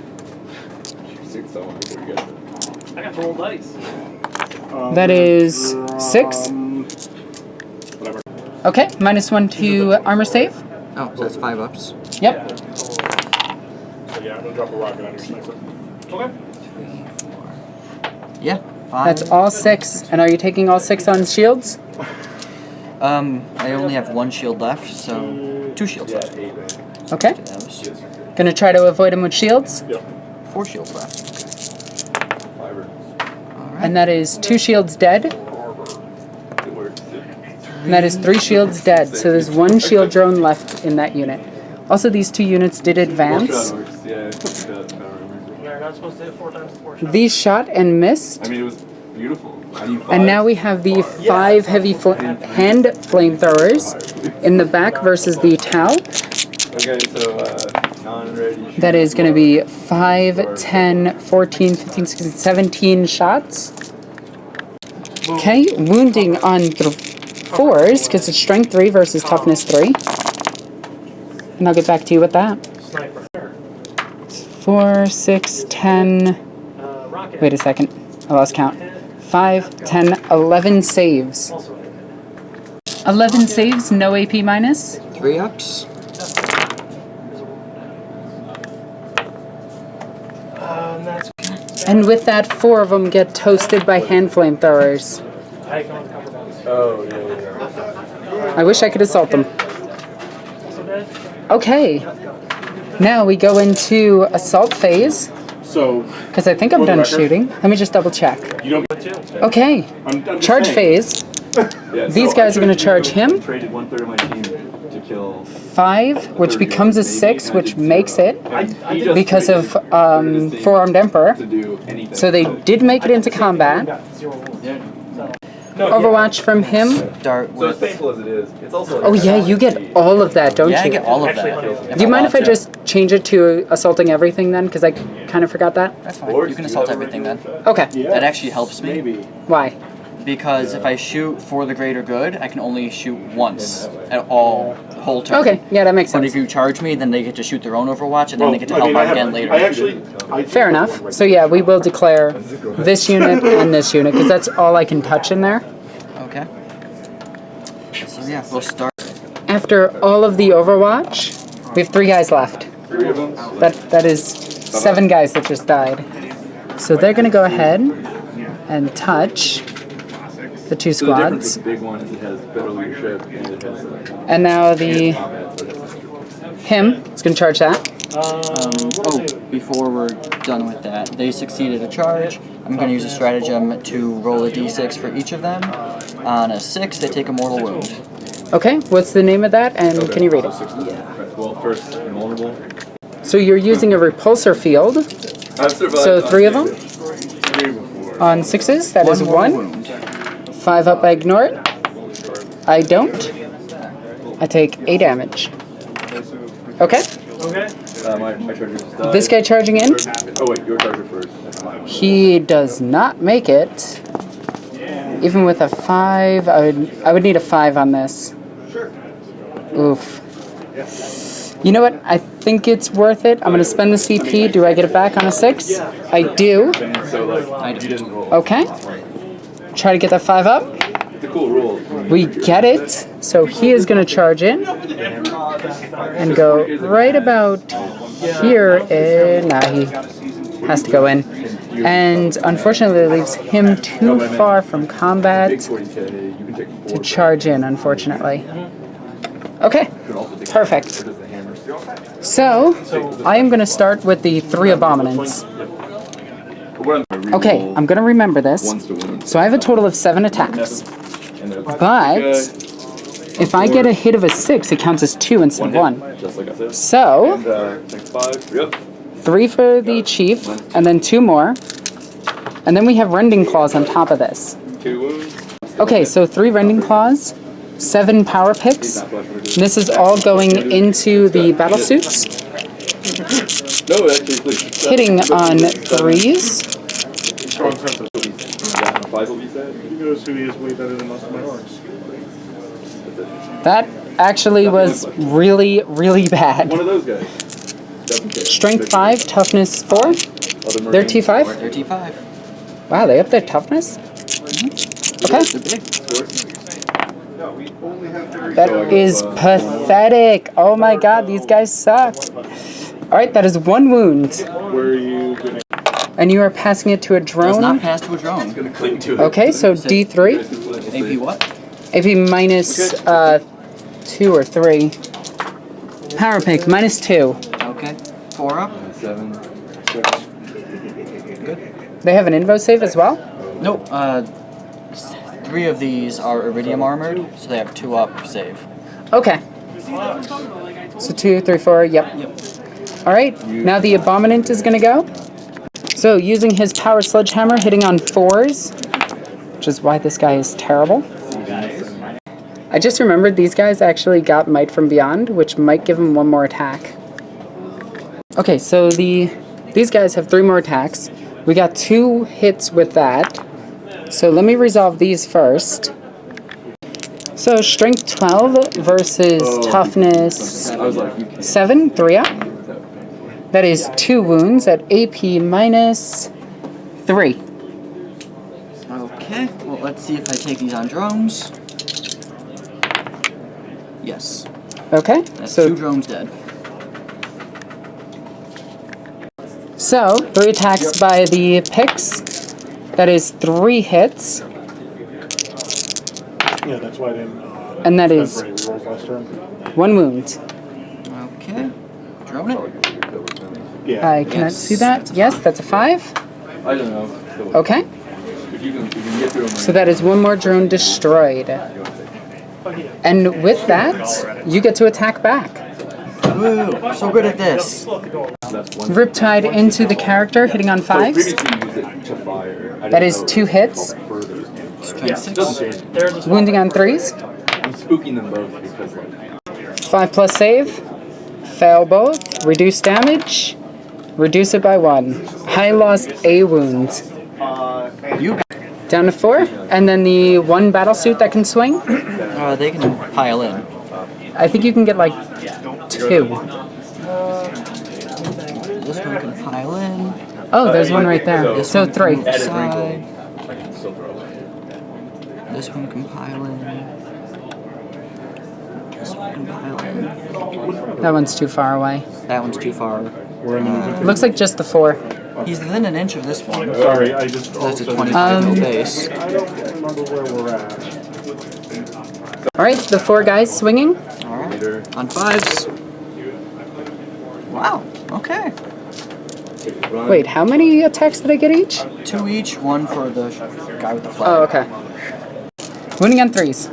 You sick someone before you got I got to roll dice. That is 6. Whatever. Okay, -1 to armor save. Oh, so that's 5 ups. Yep. So yeah, I'm gonna drop a rocket on your sniper. Okay. Yeah, 5. That's all 6. And are you taking all 6 on shields? I only have 1 shield left, so 2 shields left. Okay. Do those. Gonna try to avoid him with shields. Yep. 4 shields left. Alright. And that is 2 shields dead. And that is 3 shields dead. So there's 1 shield drone left in that unit. Also, these 2 units did advance. Yeah, You're not supposed to hit 4 times the 4 shots. These shot and missed. I mean, it was beautiful. How do you And now we have the 5 heavy hand flamethrowers in the back versus the Tau. Okay, so non-ready. That is going to be 5, 10, 14, 15, 16, 17 shots. Okay, wounding on 4s, because it's strength 3 versus toughness 3. And I'll get back to you with that. Sniper. 4, 6, 10... Rocket. Wait a second. I lost count. 5, 10, 11 saves. Also, 11 saves, no AP minus. 3 ups. that's And with that, 4 of them get toasted by hand flamethrowers. I can only cover those. Oh, yeah. I wish I could assault them. Also dead. Okay. Now we go into assault phase. So Because I think I'm For the done record. shooting. Let me just double check. you don't. Okay. I'm just Charge saying. phase. Yeah, These so guys I are gonna traded charge him. Traded 1/3 of my team to kill. 5, which becomes a 6, which makes it He just because of traded his Four-Armed Emperor. to do anything. So they did make it into combat. Overwatch from him. Start So as with. painful as it is, it's also. Oh yeah, you get all of that, don't Yeah, I you? get all of Actually, that. Do you mind if I want to. just change it to assaulting everything then? Because I kind of forgot that. That's fine. You can assault everything then. Okay. That actually helps me. Why? Because if I shoot for the greater good, I can only shoot once at all whole turn. Okay. Yeah, that makes But sense. if you charge me, then they get to shoot their own Overwatch, and then they get to help out again later. I actually. Fair enough. So yeah, we will declare this unit and this unit because that's all I can touch in there. Okay. So yeah, we'll start. After all of the Overwatch, we have 3 guys left. 3 of them. That is 7 guys that just died. So they're gonna go ahead and touch the 2 So the difference squads. with the big one is it has better leadership and it has. And now the him is gonna charge that. Oh, before we're done with that, they succeeded a charge. I'm going to use a stratagem to roll a d6 for each of them. On a 6, they take a mortal wound. Okay, what's the name of that? And can you read it? Well, first, invulnerable. So you're using a repulsor field I've survived. So 3 of them? 3 before. on 6s. That is mortal 1. wound. 5 up, I ignore it. I don't. I take 8 damage. Okay, Okay. My charger just died. this guy charging in. Oh wait, your charger first. He does not make it. Even with a 5, I would need a 5 on this. Oof. You know what? I think it's worth it. I'm going to spend the CP. Do I get it back on a 6? I do. So like, he didn't roll. Okay. Try to get that 5 up. It's a cool rule. We get it. So he is going to charge in and go right about here. Nah, he has to go in. And unfortunately, it leaves him too far from Big combat 40k, you can take 4. to charge in, unfortunately. Okay, perfect. So, I am going to start with the 3 abominants. Okay, I'm going to remember this. So I have a total of 7 attacks. But if I get a hit of a 6, it counts as 2 instead of 1. Just like I said. So, And next 5. Yep. 3 for the chief, and then 2 more. And then we have Rending Claws on top of this. 2 wounds. Okay, so 3 Rending Claws, 7 power picks. This is all going into the battle suits, No, actually, please. hitting on 3s. 5 will be sad. He knows who he is way better than most of my orcs. That actually was really, really bad. One of those guys. Doesn't care. Strength 5, toughness 4. Other They're Marines. T5. 35. Wow, they up their toughness? Okay. They're big. That is pathetic. Oh my god, these guys suck. Alright, that is 1 wound. Where are you going And you are passing it to a Does drone? not pass to a drone. to cling to it? Okay, so D3. AP what? AP minus 2 or 3. Power pick, minus 2. Okay. 4 up. 7. They have an invo save as well? Nope. 3 of these are iridium armored, so they have 2 up save. Okay. So 2, 3, 4, yep. Alright, now the Abominant is gonna go. So using his power sledgehammer, hitting on 4s, which is why this guy is terrible. I just remembered these guys actually got Might from Beyond, which might give him 1 more attack. Okay, so these guys have 3 more attacks. We got 2 hits with that. So let me resolve these first. So strength 12 versus toughness I was like, you can't. 7, 3 up. That is 2 wounds at AP minus 3. Okay. Well, let's see if I take these on drones. Yes. Okay, That's so 2 drones dead. 3 attacks by the picks. That is 3 hits, Yeah, that's why I didn't. and that is February rolls last turn. 1 wound. Okay. Drone it. Yeah. I cannot see that. Yes, that's a 5. I don't know. Okay. If you can get through them. So that is one more drone destroyed. And with that, you get to attack back. Woo! So good at this. Riptide into the character, hitting on 5s. That is 2 hits. Strength 6. Wounding on 3s. I'm spooking them both because like 5 plus save. Fail both. Reduce damage. Reduce it by 1. I lost a wound. You Down to 4. And then the 1 battlesuit that can swing. they can pile in. I think you can get like 2. This one can pile in. Oh, there's one right there. So 3. Side. I can still throw away. This one can pile in. This one can pile in. That one's too far away. That one's too far. Looks like just the 4. He's within an inch of this one. Sorry, I just That's a also 25 mil base. I don't remember where we're at. Alright, the 4 guys swinging. Alright. On 5s. Wow. Okay. Wait, how many attacks did I get each? 2 each, 1 for the guy with the flag. Oh, okay. Wounding on 3s.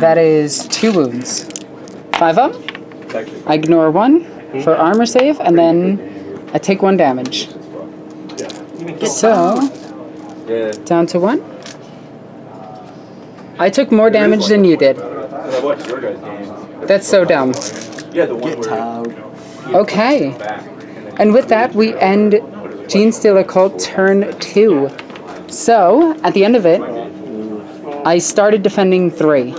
That is 2 wounds. 5 up. I ignore 1 for armor save, and then I take 1 damage. So, down to 1. I took more damage than you did. I watched your guys' games. That's so dumb. Yeah, the one Get where out. Okay. And with that, we end Genestealer Cult turn 2. So, at the end of it, I started defending 3.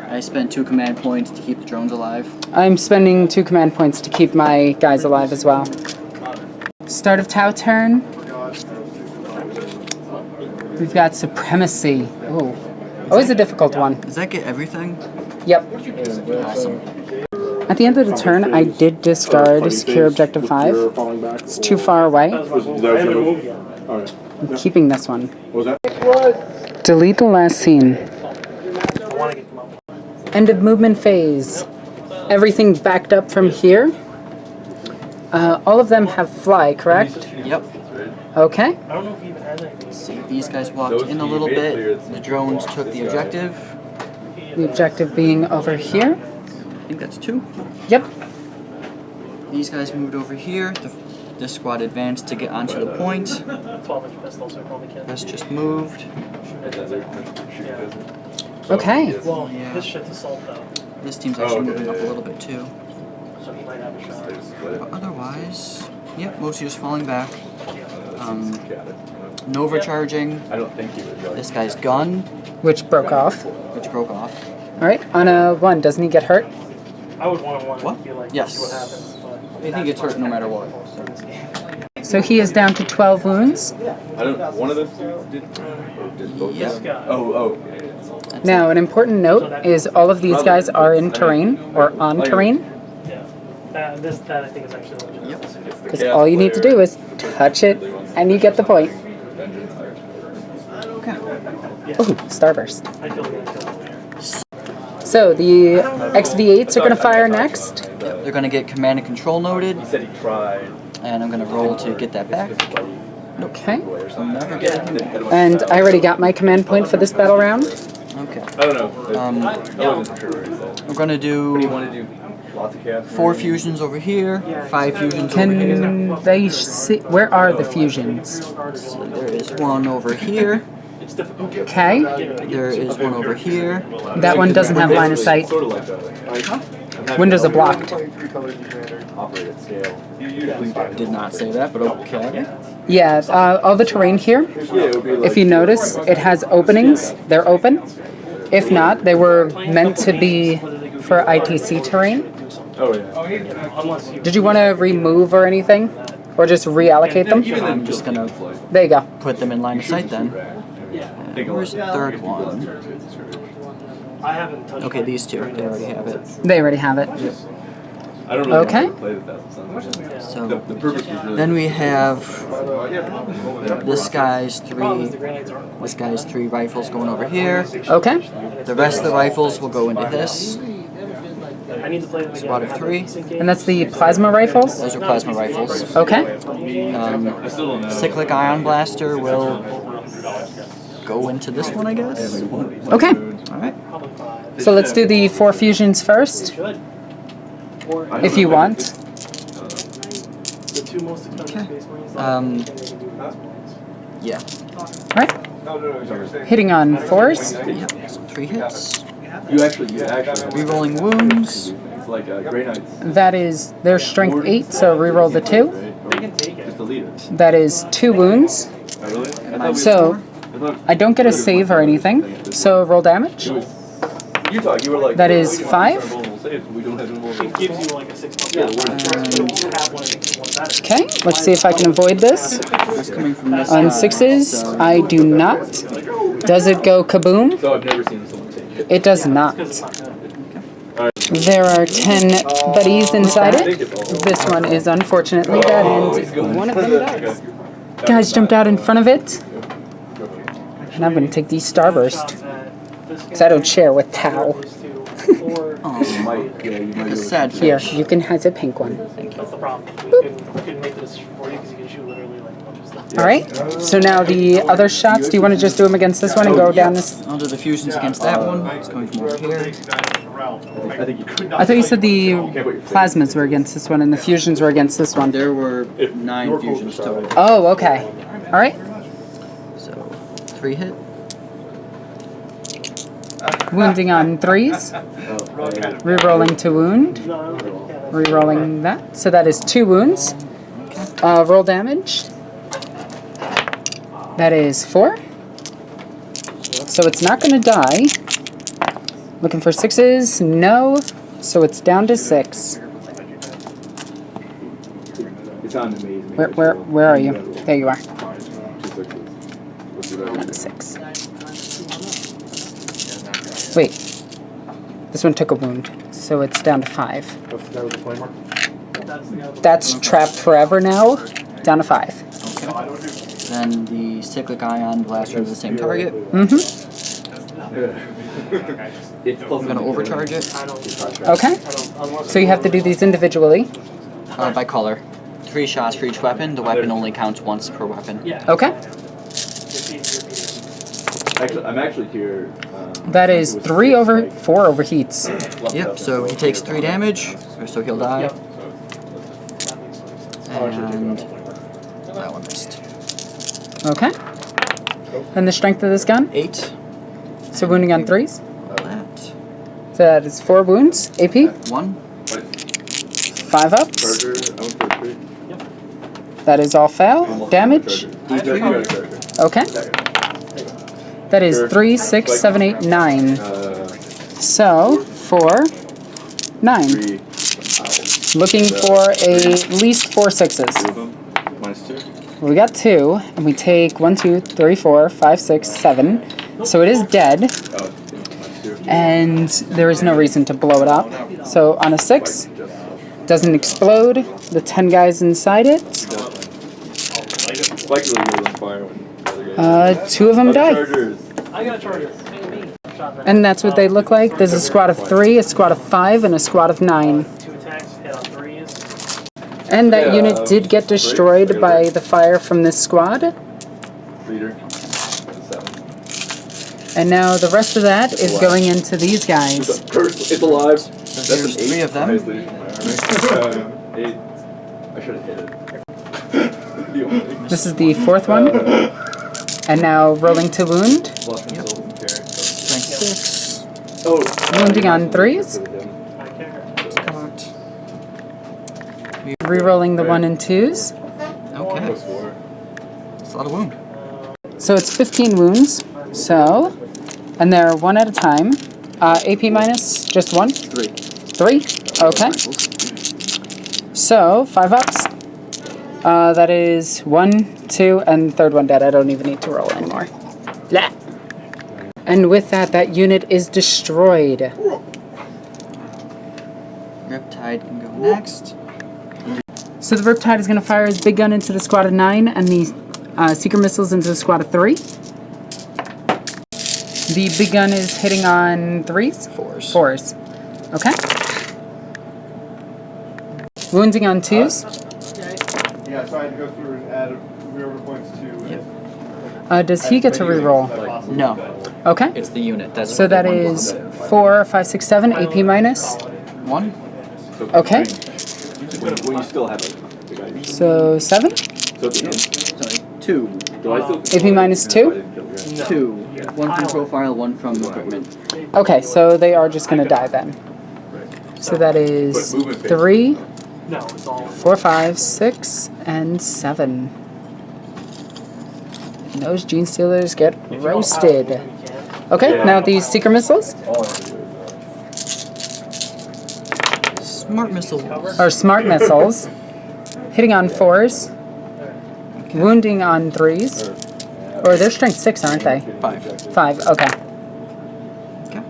I spent 2 command points to keep the drones alive. I'm spending 2 command points to keep my guys alive as well. Start of Tau turn. We've got Supremacy. Ooh. Always a difficult one. Does that get everything? Yep. Awesome. At the end of the turn, I did discard Secure Objective 5. It's too far away. I'm keeping this one. What was that? Delete the last scene. End of movement phase. Everything backed up from here. All of them have fly, correct? Yep. Okay. I don't know if you even had anything. See, these guys walked in a little bit. The drones took the objective. The objective being over here. I think that's 2. Yep. These guys moved over here. This squad advanced to get onto the point. 12-inch pistols are probably killed. This just moved. Okay. Well, Yeah. his shit's assault though, This team's actually moving up a little bit too. so he might have a shot. But otherwise, yep, mostly just falling back. No overcharging. I don't think you would. This guy's gun, Which broke off. which broke off. Alright, on a 1, doesn't he get hurt? I would want What? to feel like Yes. see what happens. But I think it's hurt no matter what. So he is down to 12 wounds. I don't. One of those dudes did. Or did both? Yep. Oh. Now, an important note is all of these guys are in terrain, or on terrain, Yeah. That I think is actually legit. Yep. because all you need to do is touch it, and you get the point. Okay. Ooh, Starburst. I feel like I killed him. So, the XV8s are going to fire next. Yep. They're gonna get command and control noted, He said he tried. and I'm gonna roll to get that back. Okay. I'll never get it. And I already got my command point for this battle round. Okay. I don't know. Um, I wasn't sure where he said. We're gonna What do you do want to do? Lots of chaos. 4 fusions over here, 5 fusions over here. Can they see? Where are the fusions? There is one over here. It's difficult. Okay. There is one over here. That one doesn't have line of sight. Sort of like that. Windows are blocked. Operate at scale. You usually Did not say that, but okay. Yeah, all the terrain here, Yeah, it would be like. if you notice, it has openings. They're open. If not, they were meant to be for ITC terrain. Oh yeah. Unless you Did you want to remove or anything? Or just reallocate them? I'm just gonna There you go. put them in line of sight then. Where's the third one? I haven't touched Okay, these 2. They already have it. They already have it. I don't really Okay. want to play the Thousand Suns. So The purpose was really. then we have this guy's 3. This guy's 3 rifles going over here. Okay. The rest of the rifles will go into this. need to play them again. Squad of 3. And that's the plasma rifles? Those are plasma rifles. Okay. Cyclic Ion Blaster will go into this one, I guess. Okay. Alright. So let's do the 4 fusions first, if you want. The 2 most expensive Space Marines. Yeah. Alright. Hitting on 4s. Yep. So 3 hits. You actually. Rerolling wounds. It's like Grey Knights. That is their strength 8, so reroll the 2. Just the leader. That is 2 wounds. Oh, really? So I don't get a save or anything, so roll damage. You thought you were like. That is 5. We don't have It gives you like a 6 month. Okay, let's see if I can avoid this. That's coming from this On side, 6s, so- I do not. Does it go kaboom? So I've never seen someone take it. It does not. There are 10 buddies inside it. This one is unfortunately dead, and one of them dies. Guys jumped out in front of it. And I'm going to take the Starburst, because I don't share with Tau. It's sad. Here, you can have a pink one. That's the problem. We can make this for you because you can shoot literally like a bunch of stuff. Alright, so now the other shots, do you want to just do them against this one and go down this? I'll do the fusions against that one. It's coming from over here. I think you could I thought you said the plasmas were against this one and the fusions were against this one. There were 9 fusions total. Oh, okay. Alright. So 3 hit. Wounding on 3s. Rerolling to wound. Rerolling that. So that is 2 wounds. Roll damage. That is 4. So it's not going to die. Looking for 6s. No. So it's down to 6. It sounds amazing. Where are you? There you are. Down to 6. Wait. This one took a wound. So it's down to 5. That's trapped forever now. Down to 5. Then the Cyclic Ion Blaster to the same target. Mm-hmm. I'm going to overcharge it Okay. So you have to do these individually. by color. 3 shots for each weapon. The weapon only counts once per weapon. Okay. Actually, I'm actually here. That is 4 overheats. Yep, so he takes 3 damage, or so he'll die. And that one missed. Okay. And the strength of this gun? 8. So wounding on 3s. That. So that is 4 wounds. AP. 1. 5 ups. That is all foul. Damage. D3. Okay. That is 3, 6, 7, 8, 9. So 4, 9. Looking for at least 4 6s. We got 2, and we take 1, 2, 3, 4, 5, 6, 7. So it is dead, and there is no reason to blow it up. So on a 6, doesn't explode. The 10 guys inside it. 2 of them die. I got a charger. And that's what they look like. There's a squad of 3, a squad of 5, and a squad of 9. 2 attacks, hit on 3s. And that unit did get destroyed by the fire from this squad. Leader. And now the rest of that is going into these guys. It's alive. So here's 3 of them. 8. I should have hit it. This is the 4th one. And now rolling to wound. Strength 6. Wounding on 3s. Rerolling the 1 and 2s. Okay. That's a lot of wound. So it's 15 wounds. So, and they're 1 at a time. AP minus, just 1? 3. 3? Okay. So, 5 ups. That is 1, 2, and 3rd one dead. I don't even need to roll anymore. Blah. And with that, that unit is destroyed. Riptide can go next. So the Riptide is going to fire his big gun into the squad of 9 and the seeker missiles into the squad of 3. The big gun is hitting on 3s? 4s. 4s. Okay. Wounding on 2s. Yeah, so I had to go through and add reroll points to. Does he get to reroll? No. Okay. It's the unit. That's So that is 4, 5, 6, 7 AP minus. 1. Okay. Well, you still have it. So 7. So it's him. Sorry. 2. Do I still? AP minus 2. 2. 1 from profile, 1 from equipment. Okay, so they are just going to die then. So that is 3, No, it's all. 4, 5, 6, and 7. And those Genestealers get roasted. Okay, now these Seeker Missiles Smart missiles. are smart missiles, hitting on 4s, wounding on 3s. Or they're strength 6, aren't they? 5. 5, okay. Okay.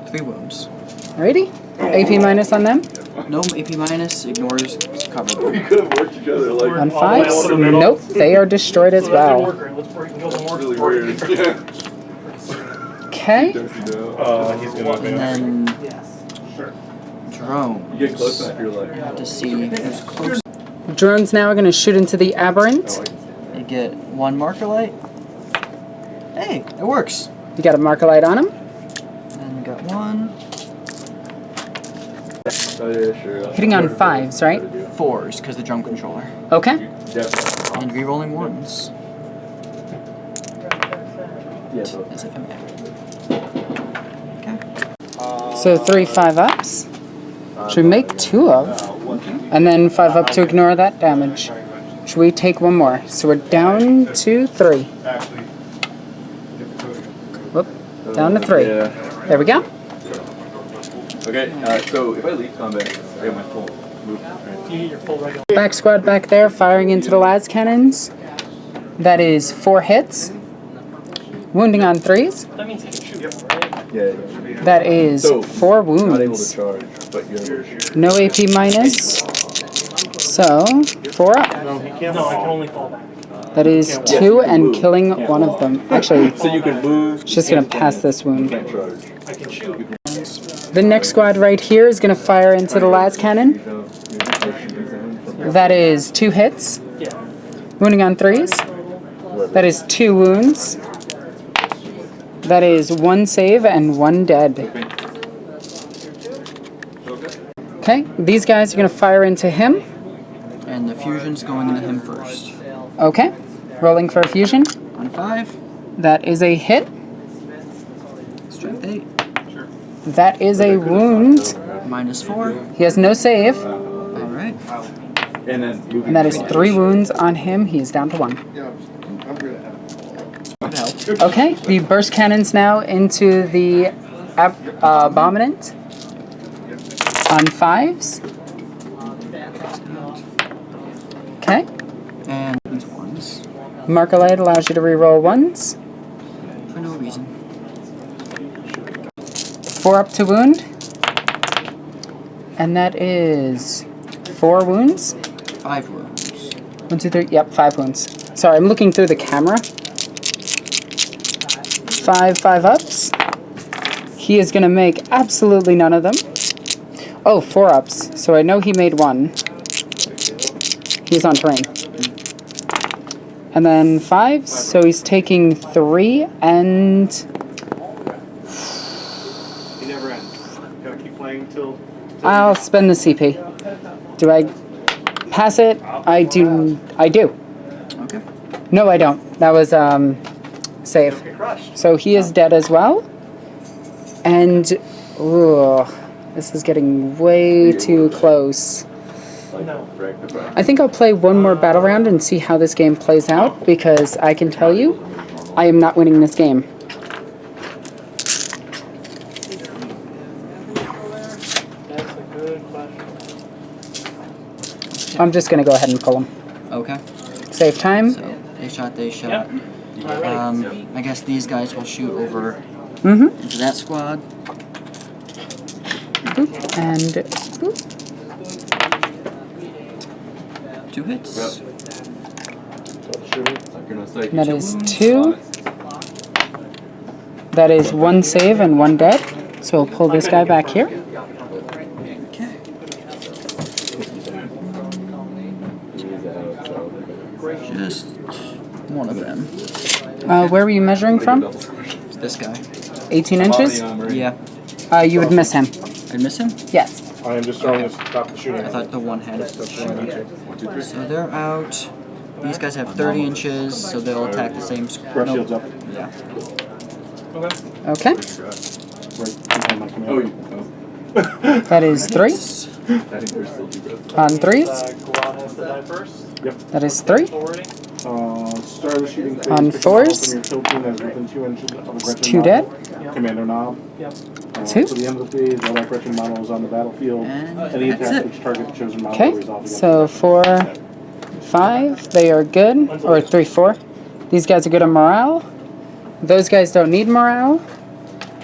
3 wounds. Alrighty. AP minus on them. No AP minus, ignores cover. We could have worked together like. On 5s. Nope, they are destroyed as well. Let's break and go to Really work. weird. Yeah. Okay. He's gonna. And then Yes. Sure. drone. You get close enough, you're like. To see who's close. Drones now are going to shoot into the Aberrant. You get 1 marker light. Hey, it works. You got a marker light on him. And you got 1. Oh yeah, sure. Hitting on 5s, right? 4s, because the drum controller. Okay. Definitely. And re-rolling 1s. Yeah, so. As if I'm Okay. So 3 5-ups. Should we make 2 of? And then 5 up to ignore that damage. Should we take 1 more? So we're down to 3. Actually. Whoop. Down to 3. Yeah. There we go. Okay, so if I leave combat, I have my full move. Right? You get your full regular. Back squad back there firing into the las cannons. That is 4 hits. Wounding on 3s. That means you can shoot them, right? Yeah. That is So, 4 Not able to wounds. charge, but you're able to shoot. No AP minus. So 4 up. No, I can only fall back. That is 2 and killing one of them. Actually, So you can move. just gonna pass this wound. Can't charge. I can shoot. The next squad right here is gonna fire into the las cannon. That is 2 hits. Yeah. Wounding on 3s. That is 2 wounds. That is 1 save and 1 dead. Okay, these guys are gonna fire into him. And the fusion's going into him first. Okay, rolling for a fusion. On 5. That is a hit. Strength 8. That is a wound. Minus 4. He has no save. Alright. And then moving. And that is 3 wounds on him. He is down to 1. Good help. Okay, the burst cannons now into the Abominant on 5s. Okay, And these 1s. marker light allows you to reroll 1s. For no reason. 4 up to wound. And that is 4 wounds. 5 wounds. 1, 2, 3. Yep, 5 wounds. Sorry, I'm looking through the camera. 5 5-ups. He is going to make absolutely none of them. Oh, 4-ups. So I know he made 1. He's on terrain. And then 5s. So he's taking 3 and... He never ends. Gotta keep playing till. I'll spend the CP. Do I pass it? I do. I do. Okay. No, I don't. That was save. So he is dead as well. And ooh, this is getting way too close. No. I think I'll play one more battle round and see how this game plays out, because I can tell you, I am not winning this game. That's a good question. I'm just gonna go ahead and pull him. Okay. Save time. So, they shot, they shot. Yep. Alright. I guess these guys will shoot over Mm-hmm. into that squad. Boop, and boop. 2 hits. And that is 2. That is 1 save and 1 dead. So we'll pull this guy back here. Okay. one of them. Where were you measuring from? This guy. 18 inches? Yeah. You would miss him. I'd miss him? Yes. I am just starting to stop the shooting. I thought the one had it. So they're out. These guys have 30 inches, so they'll attack the same Breath shields up. Yeah. Okay. Right behind my command. That is 3. On 3s. Guad has to die first. Yep. That is 3. Already. Start the shooting phase. On pick a model 4s. from your kill team that is within 2 inches of a Gretchen 2 model. dead. Commander knob. Yep. 2. To the end of the phase, while that Gretchen model is on the battlefield, And any that's attack it. which target the chosen model Okay. will resolve against So 4, 5. They are good. Or 3, 4. These guys are good on morale. Those guys don't need morale.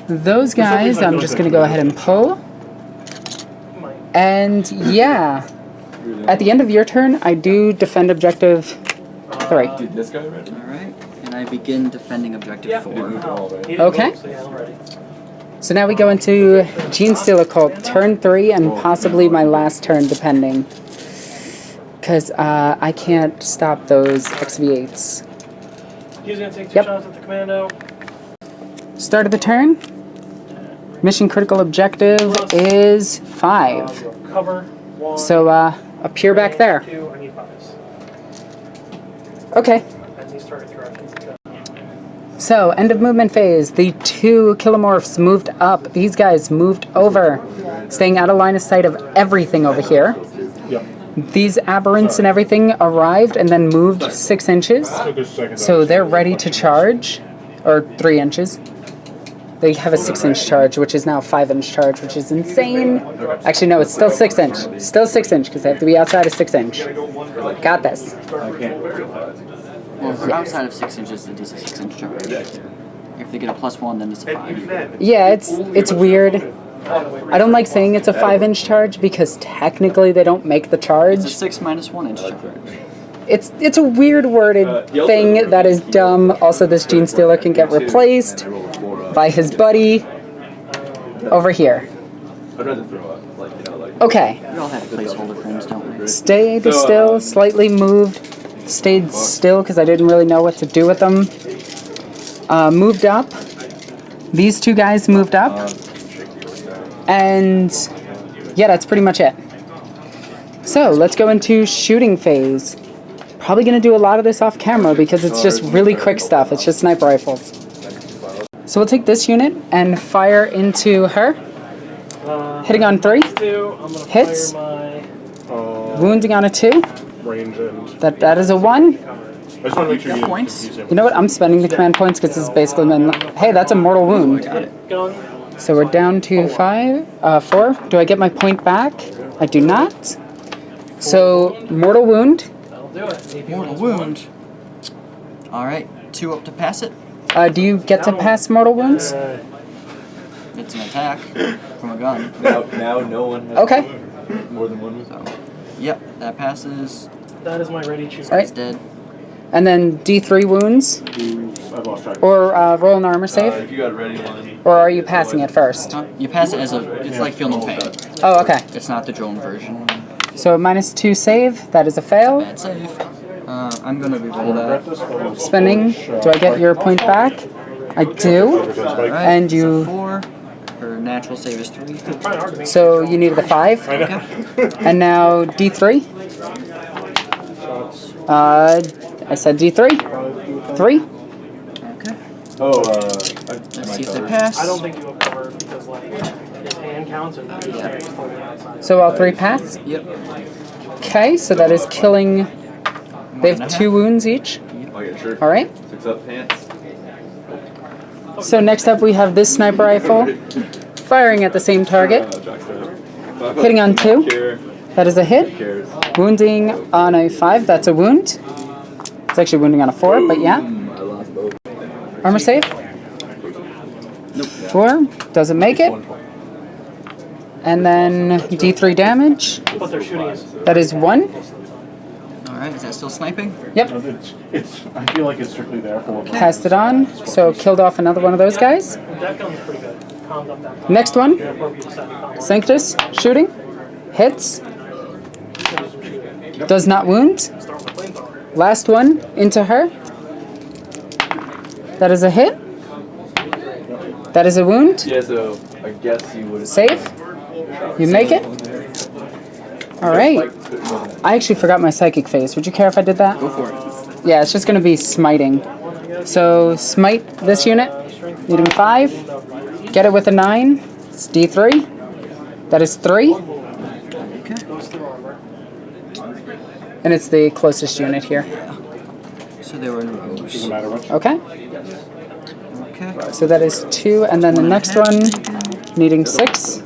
Those guys, I'm just going to go ahead and pull. And yeah. At the end of your turn, I do defend objective 3. Did this guy ready? Alright. And I begin defending objective 4. Okay. So now we go into Genestealer Cult, turn 3, and possibly my last turn, depending. Because I can't stop those XV8s. He's gonna take 2 Yep. shots at the commando. Start of the turn. Mission critical objective is 5. Cover 1. So appear back there. 2. I need 5s. Okay. And these target directions. So, end of movement phase. The 2 kilomorphs moved up. These guys moved over, staying out of line of sight of everything over here. Yep. These aberrants and everything arrived and then moved 6 inches. Took a second. So they're ready to charge, or 3 inches. They have a 6-inch charge, which is now a 5-inch charge, which is insane. Actually, no, it's still 6-inch. Still 6-inch, because they have to be outside of 6-inch. Got this. Well, if they're outside of 6 inches, it is a 6-inch charge. If they get a +1, then it's a 5. Yeah, it's weird. I don't like saying it's a 5-inch charge because technically they don't make the charge. It's a 6 minus 1 inch charge. It's a weird worded thing that is dumb. Also, this Genestealer can get replaced by his buddy over here. I'd rather throw up, like, you know, like. Okay. We all have placeholder frames, don't we? Stayed still, slightly moved. Stayed still because I didn't really know what to do with them. Moved up. These 2 guys moved up. And yeah, that's pretty much it. So let's go into shooting phase. Probably going to do a lot of this off camera because it's just really quick stuff. It's just sniper rifles. So we'll take this unit and fire into her. Hitting on 3. 2. I'm gonna Hits. fire Wounding on a 2. Range and. That is a 1. I just want to make sure you Points? confuse You know what? I'm spending the command points because it's basically been... Hey, that's a mortal wound. my gun. So we're down to 4. Do I get my point back? I do not. So, mortal wound. That'll do it. Mortal wound. Alright, 2 up to pass it. Do you get to pass mortal wounds? It's an attack from a gun. Now no one has Okay. more than one. So, yep, that passes. That is my ready choose. Alright. It's dead. And then D3 wounds. I've lost track. Or roll an armor save. If you got ready one. Or are you passing it first? You pass it as a. It's like feel no pain. Oh, okay. It's not the drone version. So a -2 save. That is a fail. Bad save. I'm gonna reroll that. Spending. Do I get your point back? I do. Alright, And it's a you... 4. Her natural save is 3. So you needed a 5. And now D3. I said D3. 3. Okay. Oh, Let's see if they pass. I don't think you have cover because like his hand counts and he's totally outside. So all 3 pass. Yep. Okay, so that is killing... They have 2 wounds each. Oh, yeah, sure. Alright. 6 up pants. So next up we have this sniper rifle. Firing at the same target. Hitting on 2. That is a hit. Wounding on a 5. That's a wound. It's actually wounding on a 4, but yeah. I lost both. Armor save. 4. Doesn't make it. And then D3 damage. But they're shooting us. That is 1. Alright, is that still sniping? Yep. It's. I feel like it's strictly there for. Passed it on. So killed off another one of those guys. That gun's pretty good. Calmed up that. Next one. Wherever you decide to calm. Sanctus. Shooting. Hits. Does not wound. Start with flamethrower. Last one into her. That is a hit. That is a wound. Yeah, so I guess you would Save. You make it. All right. I actually forgot my psychic phase. Would you care if I did that? Go for it. Yeah, it's just going to be smiting. So smite this unit. Needing 5. Get it with a 9. It's D3. That is 3. Okay. And it's the closest unit here. So they were in rows. Doesn't matter much. Okay. Okay. So that is 2. And then the next one, needing 6.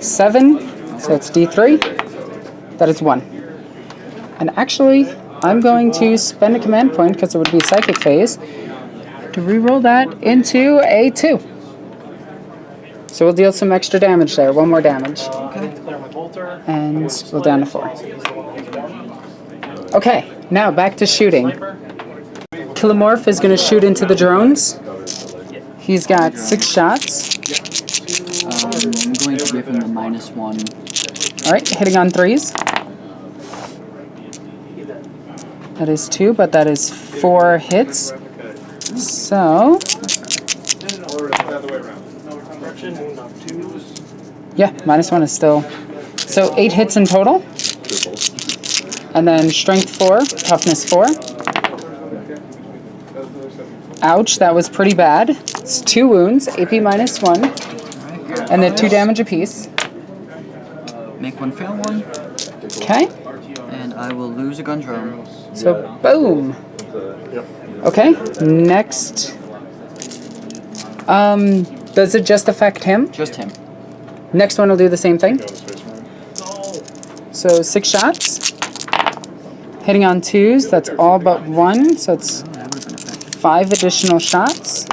7. So it's D3. That is 1. And actually, I'm going to spend a command point, because it would be psychic phase, to reroll that into a 2. So we'll deal some extra damage there. 1 more damage. And we'll down to 4. Okay, now back to shooting. Kilomorph is going to shoot into the drones. He's got 6 shots. I'm going to give him the -1. Alright, hitting on 3s. That is 2, but that is 4 hits. So, yeah, -1 is still. So 8 hits in total. And then strength 4, toughness 4. Ouch, that was pretty bad. It's 2 wounds, AP -1. And then 2 damage apiece. Make 1 fail 1. Okay, And I will lose a gun drone. so boom. Okay, next. Does it just affect him? Just him. Next one will do the same thing. Go to Space Marine. So 6 shots. Hitting on 2s, that's all but 1, so it's 5 additional shots.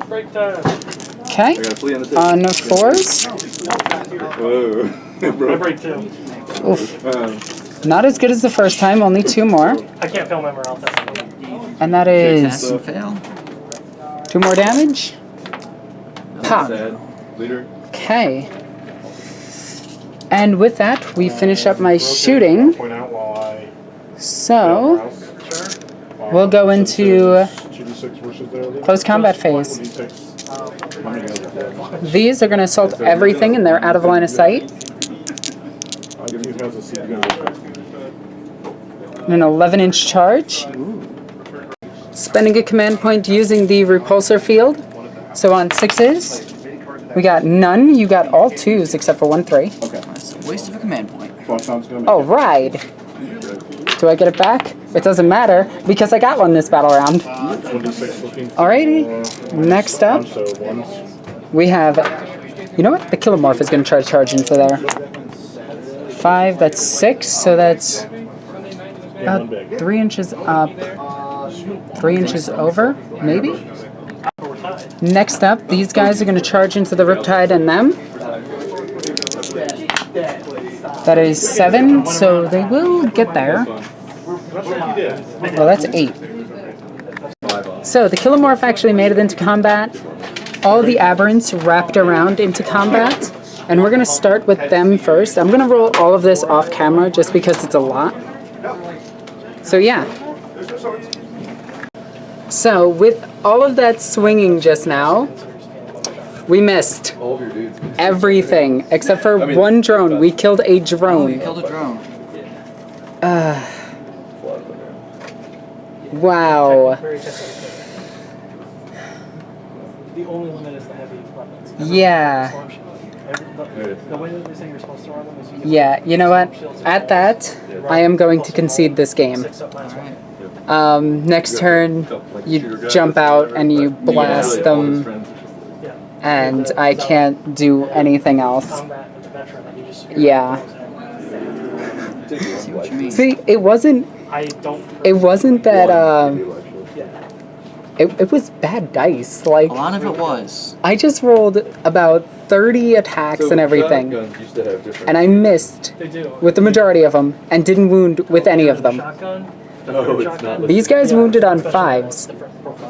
Break time. Okay, I got a flea on the table. on 4s. Whoa. I Bro. break 2. Oof. Not as good as the first time, only 2 more. I can't fail my morale test. And that Pass is and fail. 2 more damage. Pop. Sad. Leader. Okay. And with that, we finish up my shooting. Point out while I. So, we'll go into 2d6 versus there. close combat phase. 1d6. These are going to assault everything and they're out of line of sight. I'll give these guys a seat. And an 11-inch charge. Spending a command point using the repulsor field. So on 6s, we got none. You got all 2s except for 1 3. Okay. That's a waste of a command point. Oh, ride. Do I get it back? It doesn't matter because I got one this battle round. 1d6 looking. Alrighty. Next up, So ones. we have. You know what? The Kilomorph is going to try to charge into there. 5, that's 6, so that's about 3 inches up. 3 inches over, maybe? Next up, these guys are going to charge into the Riptide and them. That is 7, so they will get there. Well, that's 8. So the Kilomorph actually made it into combat. All the aberrants wrapped around into combat. And we're going to start with them first. I'm going to roll all of this off camera just because it's a lot. So yeah. So with all of that swinging just now, we missed All of your dudes. everything except for 1 drone. We killed a Oh, you drone. killed a drone. Wow. Very technical. The only limit is the heavy weapons. Yeah. The way that they say you're supposed to run them is you Yeah, you know what? At that, I am going to concede this game. Next turn, you jump out and you blast them, and I can't do anything else. combat with the veteran and you just Yeah. See what you mean. See, it wasn't I don't that, it was bad dice. Like, A lot of it was. I just rolled about 30 attacks and everything, and I missed they do. with the majority of them, and didn't wound with any of them. Shotgun. No, it's not. These guys wounded on 5s.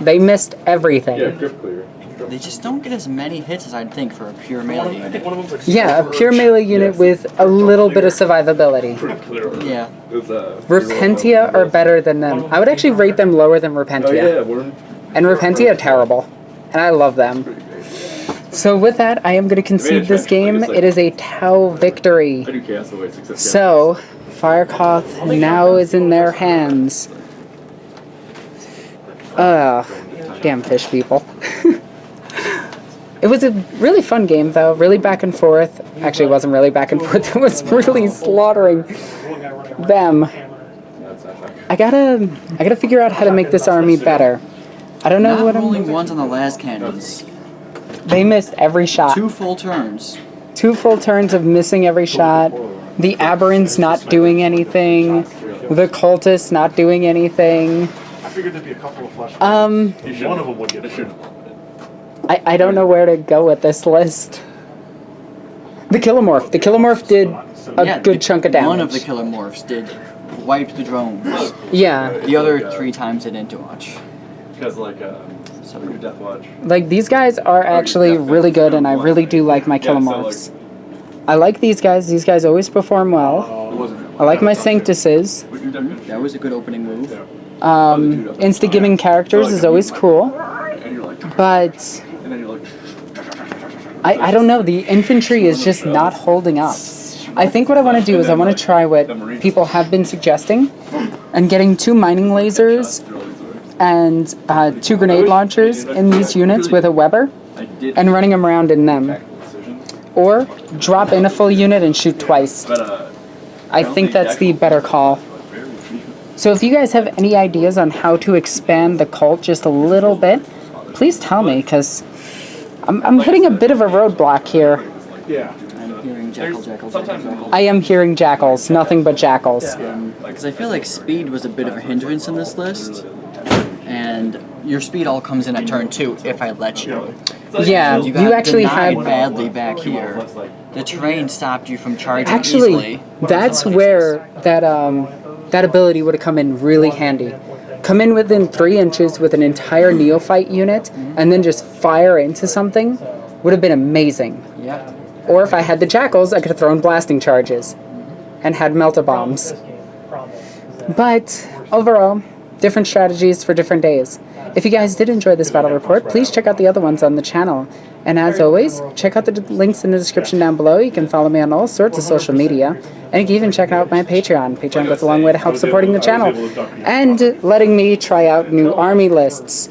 They missed everything. Yeah, grip clear. They just don't get as many hits as I'd think for a pure melee I think unit. one of them's like Yeah, a pure melee unit with a little bit of survivability. pretty clear. Yeah. Repentia are better than them. I would actually rate them lower than Oh Repentia. yeah, we're And Repentia are terrible. And I love them. So with that, I am going to concede this game. It is a Tau victory. I do chaos away, success. So, firekoth now is in their hands. Damn fish people. It was a really fun game though, really back and forth. Actually, it wasn't really back and forth, it was really slaughtering them. I gotta figure out how to make this army better. I don't know Not what rolling I'm... ones on the last cannons. They missed every shot. 2 full turns. 2 full turns of missing every shot. The Aberrants not doing anything. The Cultists not doing anything. I figured there'd be a couple of flash. Um, One of them would get it. I don't know where to go with this list. The Kilomorph. The Kilomorph did a good chunk of damage. One of the killer morphs did wipe the drones. Yeah. The other 3 times it didn't do much. Because like your deathwatch. Like, these guys are actually really good, and I really do like my Kilomorphs. I like these guys. These guys always perform well. I like my Sanctuses. That was a good opening move. Insta-giving characters is always cool. But I don't know. The infantry is just not holding up. I think what I want to do is I want to try what people have been suggesting, and getting 2 mining lasers and 2 grenade launchers in these units with a Weber, and running them around in them. Or drop in a full unit and shoot twice. I think that's the better call. So if you guys have any ideas on how to expand the cult just a little bit, please tell me, because I'm hitting a bit of a roadblock here. Yeah. I'm hearing jackals. I am hearing jackals, nothing but jackals. Because I feel like speed was a bit of a hindrance in this list. And your speed all comes in at turn 2 if I let you. Yeah, You got you actually denied had... badly back here. The terrain stopped you from charging Actually, easily. that's where that ability would have come in really handy. Come in within 3 inches with an entire neophyte unit, and then just fire into something would have been amazing. Yeah. Or if I had the jackals, I could have thrown blasting charges and had melta bombs. But overall, different strategies for different days. If you guys did enjoy this battle report, please check out the other ones on the channel. And as always, check out the links in the description down below. You can follow me on all sorts of social media. And you can even check out my Patreon. Patreon goes a long way to help supporting the channel. And letting me try out new army lists,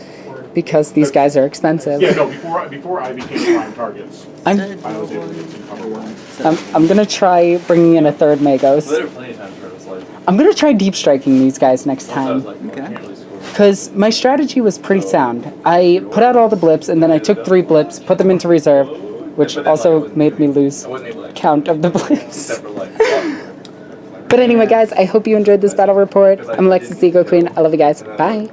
because these guys are expensive. Yeah, no, before I became prime targets, I'm I was able to get some cover one. I'm gonna try bringing in a 3rd Magos. I'm gonna try deep striking these guys next time. Okay. Because my strategy was pretty sound. I put out all the blips, and then I took 3 blips, put them into reserve, which also made me lose count of the blips. But anyway, guys, I hope you enjoyed this battle report. I'm Alexis the Egoqueen. I love you guys. Bye.